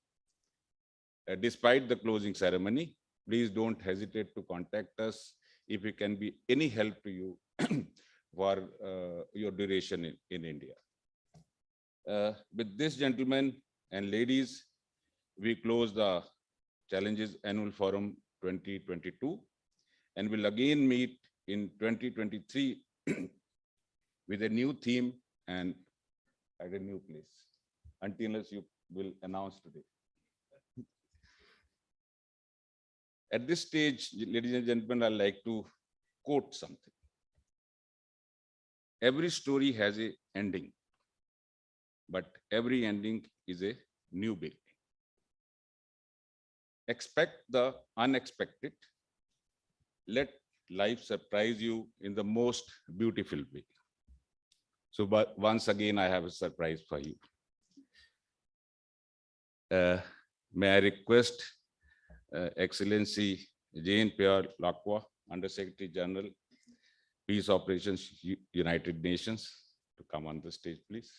Despite the closing ceremony, please don't hesitate to contact us if we can be any help to you for your duration in India. With this, gentlemen and ladies, we close the Challenges Annual Forum 2022, and will again meet in 2023 with a new theme and at a new place, until you will announce today. At this stage, ladies and gentlemen, I'd like to quote something. Every story has an ending, but every ending is a new beginning. Expect the unexpected. Let life surprise you in the most beautiful way. So, but once again, I have a surprise for you. May I request Excellency Jean-Pierre Lacroix, Under Secretary General, Peace Operations, United Nations, to come on the stage, please.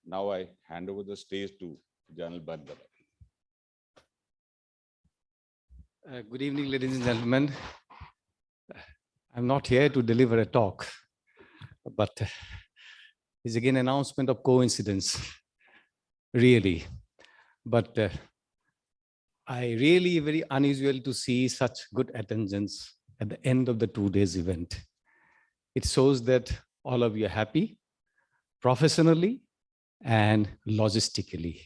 Now I hand over the stage to General Bernadotte. Good evening, ladies and gentlemen. I'm not here to deliver a talk, but it's again an announcement of coincidence, really. But I really very unusual to see such good attendance at the end of the 2 days event. It shows that all of you are happy, professionally and logistically.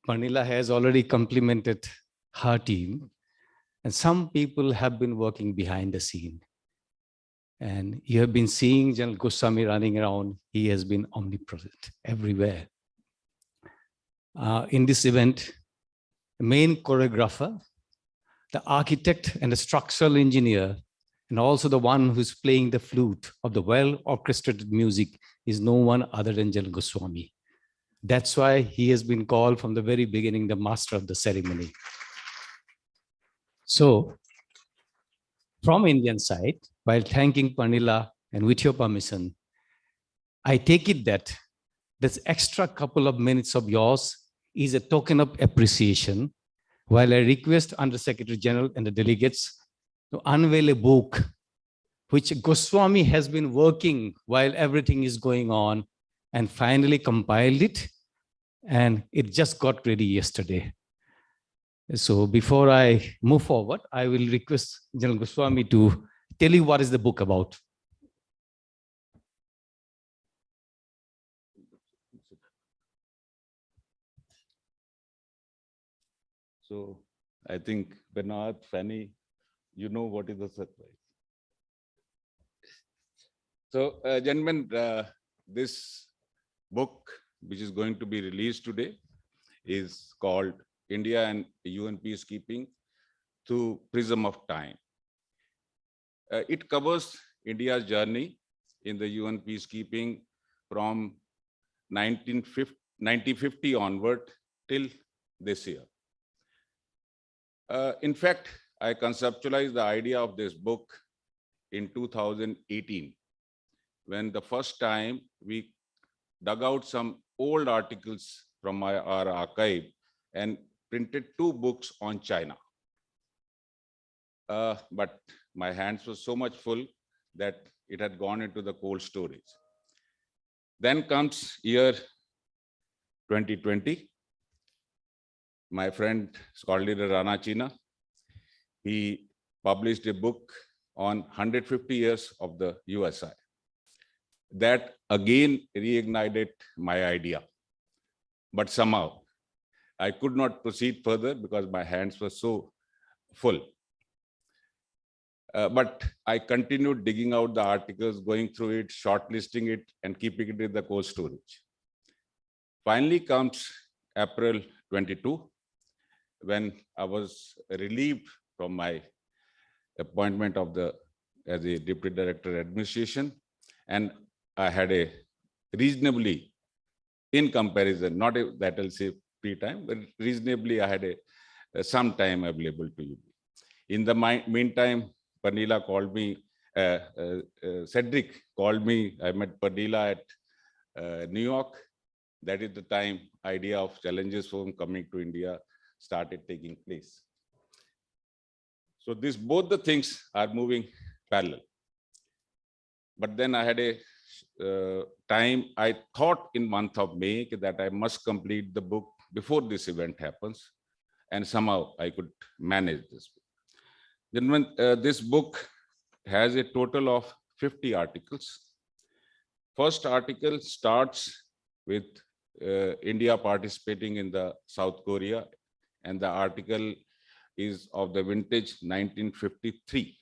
Pernilla has already complimented her team, and some people have been working behind the scene. And you have been seeing General Goswami running around. He has been omnipresent everywhere. In this event, the main choreographer, the architect and the structural engineer, and also the one who's playing the flute of the well-orchestrated music is no one other than General Goswami. That's why he has been called from the very beginning the master of the ceremony. So, from Indian side, while thanking Pernilla and with your permission, I take it that this extra couple of minutes of yours is a token of appreciation, while I request Under Secretary General and the delegates to unveil a book which Goswami has been working while everything is going on and finally compiled it, and it just got ready yesterday. So before I move forward, I will request General Goswami to tell you what is the book about. So I think Bernadotte, Fanny, you know what is the surprise. So gentlemen, this book, which is going to be released today, is called India and UN Peacekeeping Through Prism of Time. It covers India's journey in the UN peacekeeping from 1950 onward till this year. In fact, I conceptualized the idea of this book in 2018, when the first time we dug out some old articles from our archive and printed 2 books on China. But my hands were so much full that it had gone into the cold storage. Then comes year 2020. My friend, scholar leader Rana China, he published a book on 150 years of the USI. That again reignited my idea. But somehow I could not proceed further because my hands were so full. But I continued digging out the articles, going through it, shortlisting it, and keeping it in the cold storage. Finally comes April 22, when I was relieved from my appointment as a Deputy Director Administration, and I had a reasonably, in comparison, not that I'll say free time, but reasonably I had some time available to you. In the meantime, Pernilla called me, Cedric called me, I met Pernilla at New York. That is the time idea of Challenges Forum coming to India started taking place. So both the things are moving parallel. But then I had a time, I thought in month of May that I must complete the book before this event happens, and somehow I could manage this. Gentlemen, this book has a total of 50 articles. First article starts with India participating in the South Korea, and the article is of the vintage 1953,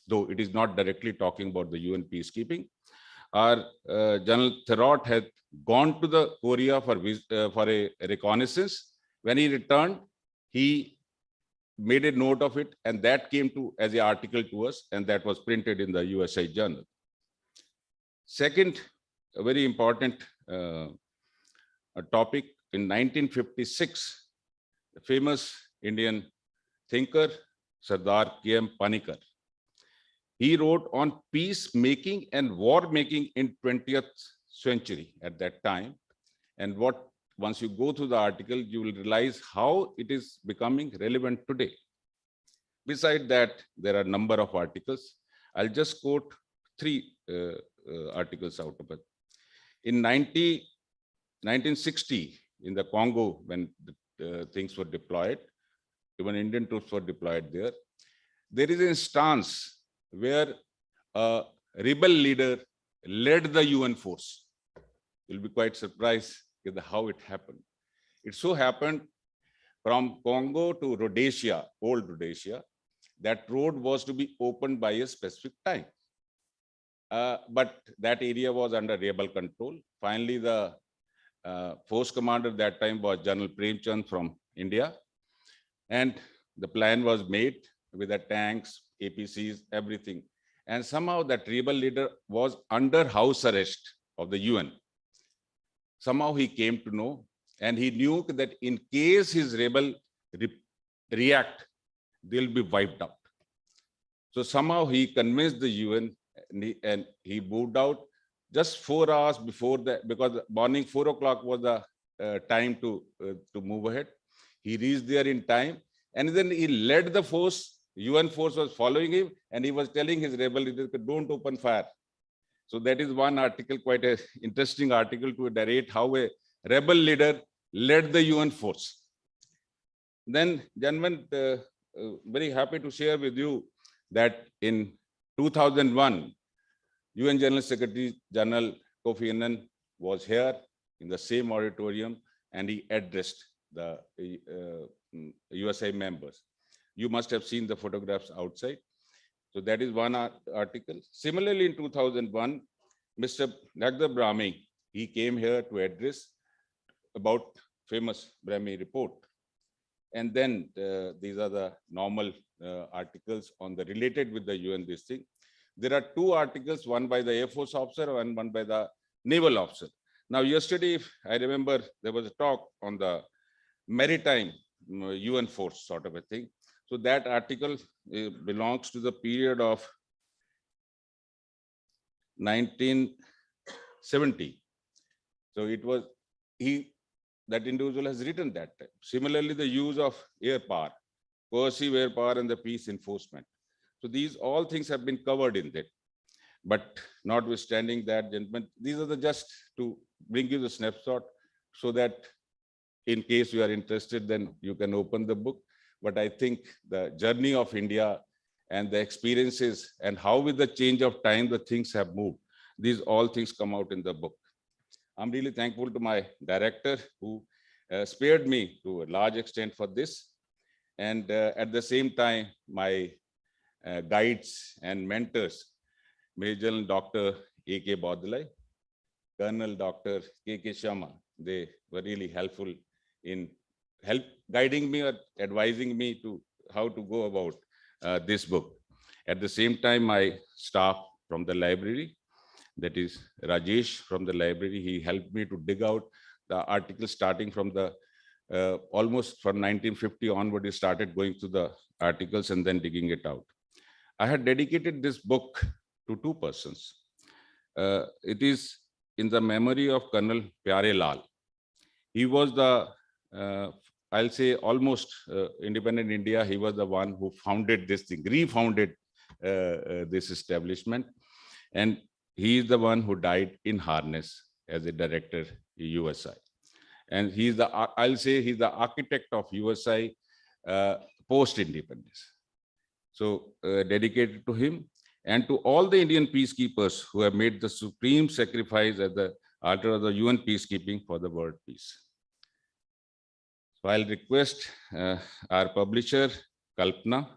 though it is not directly talking about the UN peacekeeping. Our General Bernadotte had gone to the Korea for a reconnaissance. When he returned, he made a note of it, and that came to as an article to us, and that was printed in the USA Journal. Second, a very important topic, in 1956, the famous Indian thinker Sardar K.M. Panikkar, he wrote on peacemaking and war making in 20th century at that time. And what, once you go through the article, you will realize how it is becoming relevant today. Beside that, there are a number of articles. I'll just quote three articles out of it. In 1960, in the Congo, when things were deployed, even Indian troops were deployed there, there is an instance where a rebel leader led the UN force. You'll be quite surprised with how it happened. It so happened from Congo to Rhodesia, old Rhodesia, that road was to be opened by a specific time. But that area was under rebel control. Finally, the force commander that time was General Premchand from India. And the plan was made with the tanks, APCs, everything. And somehow that rebel leader was under house arrest of the UN. Somehow he came to know, and he knew that in case his rebel react, they'll be wiped out. So somehow he convinced the UN, and he moved out just 4 hours before that, because morning 4 o'clock was the time to move ahead. He reached there in time, and then he led the force. UN force was following him, and he was telling his rebel leader, don't open fire. So that is one article, quite an interesting article to narrate how a rebel leader led the UN force. Then, gentlemen, very happy to share with you that in 2001, UN General Secretary General Kofi Annan was here in the same auditorium, and he addressed the USA members. You must have seen the photographs outside. So that is one article. Similarly, in 2001, Mr. Nagda Brahmi, he came here to address about famous Brahmi report. And then these are the normal articles on the related with the UN this thing. There are two articles, one by the Air Force officer and one by the naval officer. Now, yesterday, if I remember, there was a talk on the maritime UN force sort of a thing. So that article belongs to the period of 1970. So it was, that individual has written that time. Similarly, the use of air power, coercive air power and the peace enforcement. So these all things have been covered in that. But notwithstanding that, gentlemen, these are just to bring you the snapshot so that in case you are interested, then you can open the book. But I think the journey of India and the experiences and how with the change of time, the things have moved. These all things come out in the book. I'm really thankful to my director who spared me to a large extent for this. And at the same time, my guides and mentors, Major Dr. A.K. Bodlai, Colonel Dr. K.K. Sharma, they were really helpful in guiding me or advising me to how to go about this book. At the same time, my staff from the library, that is Rajesh from the library, he helped me to dig out the articles starting from the almost from 1950 onward. He started going through the articles and then digging it out. I had dedicated this book to two persons. It is in the memory of Colonel Pyare Lal. He was the I'll say almost independent India. He was the one who founded this thing, refounded this establishment. And he is the one who died in harness as a director in USI. And he's the, I'll say he's the architect of USI post-independence. So dedicated to him and to all the Indian peacekeepers who have made the supreme sacrifice at the altar of the UN peacekeeping for the world peace. So I'll request our publisher, Kalpana,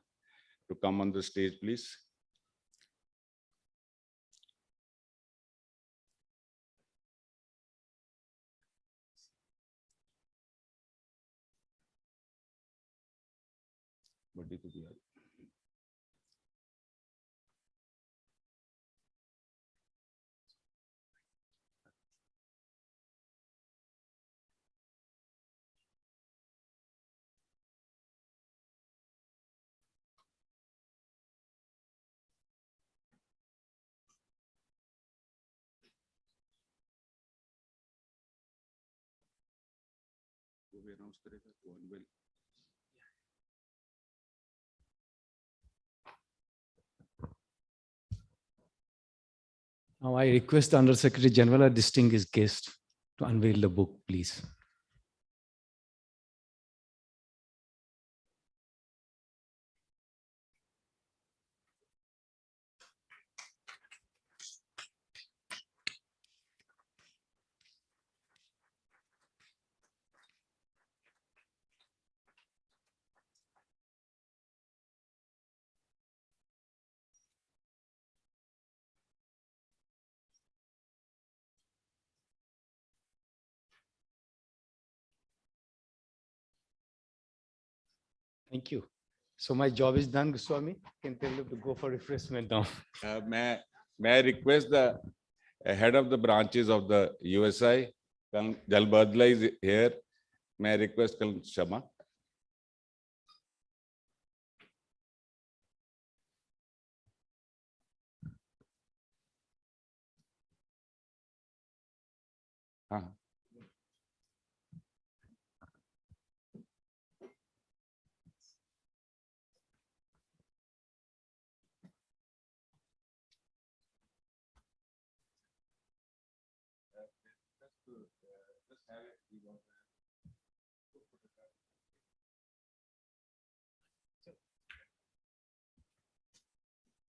to come on the stage, please. Now I request the Under Secretary General, a distinguished guest, to unveil the book, please. Thank you. So my job is done, Goswami. Can tell you to go for refreshment now. May I request the head of the branches of the USI, Jalbadla is here. May I request Kal Shama? Just have it.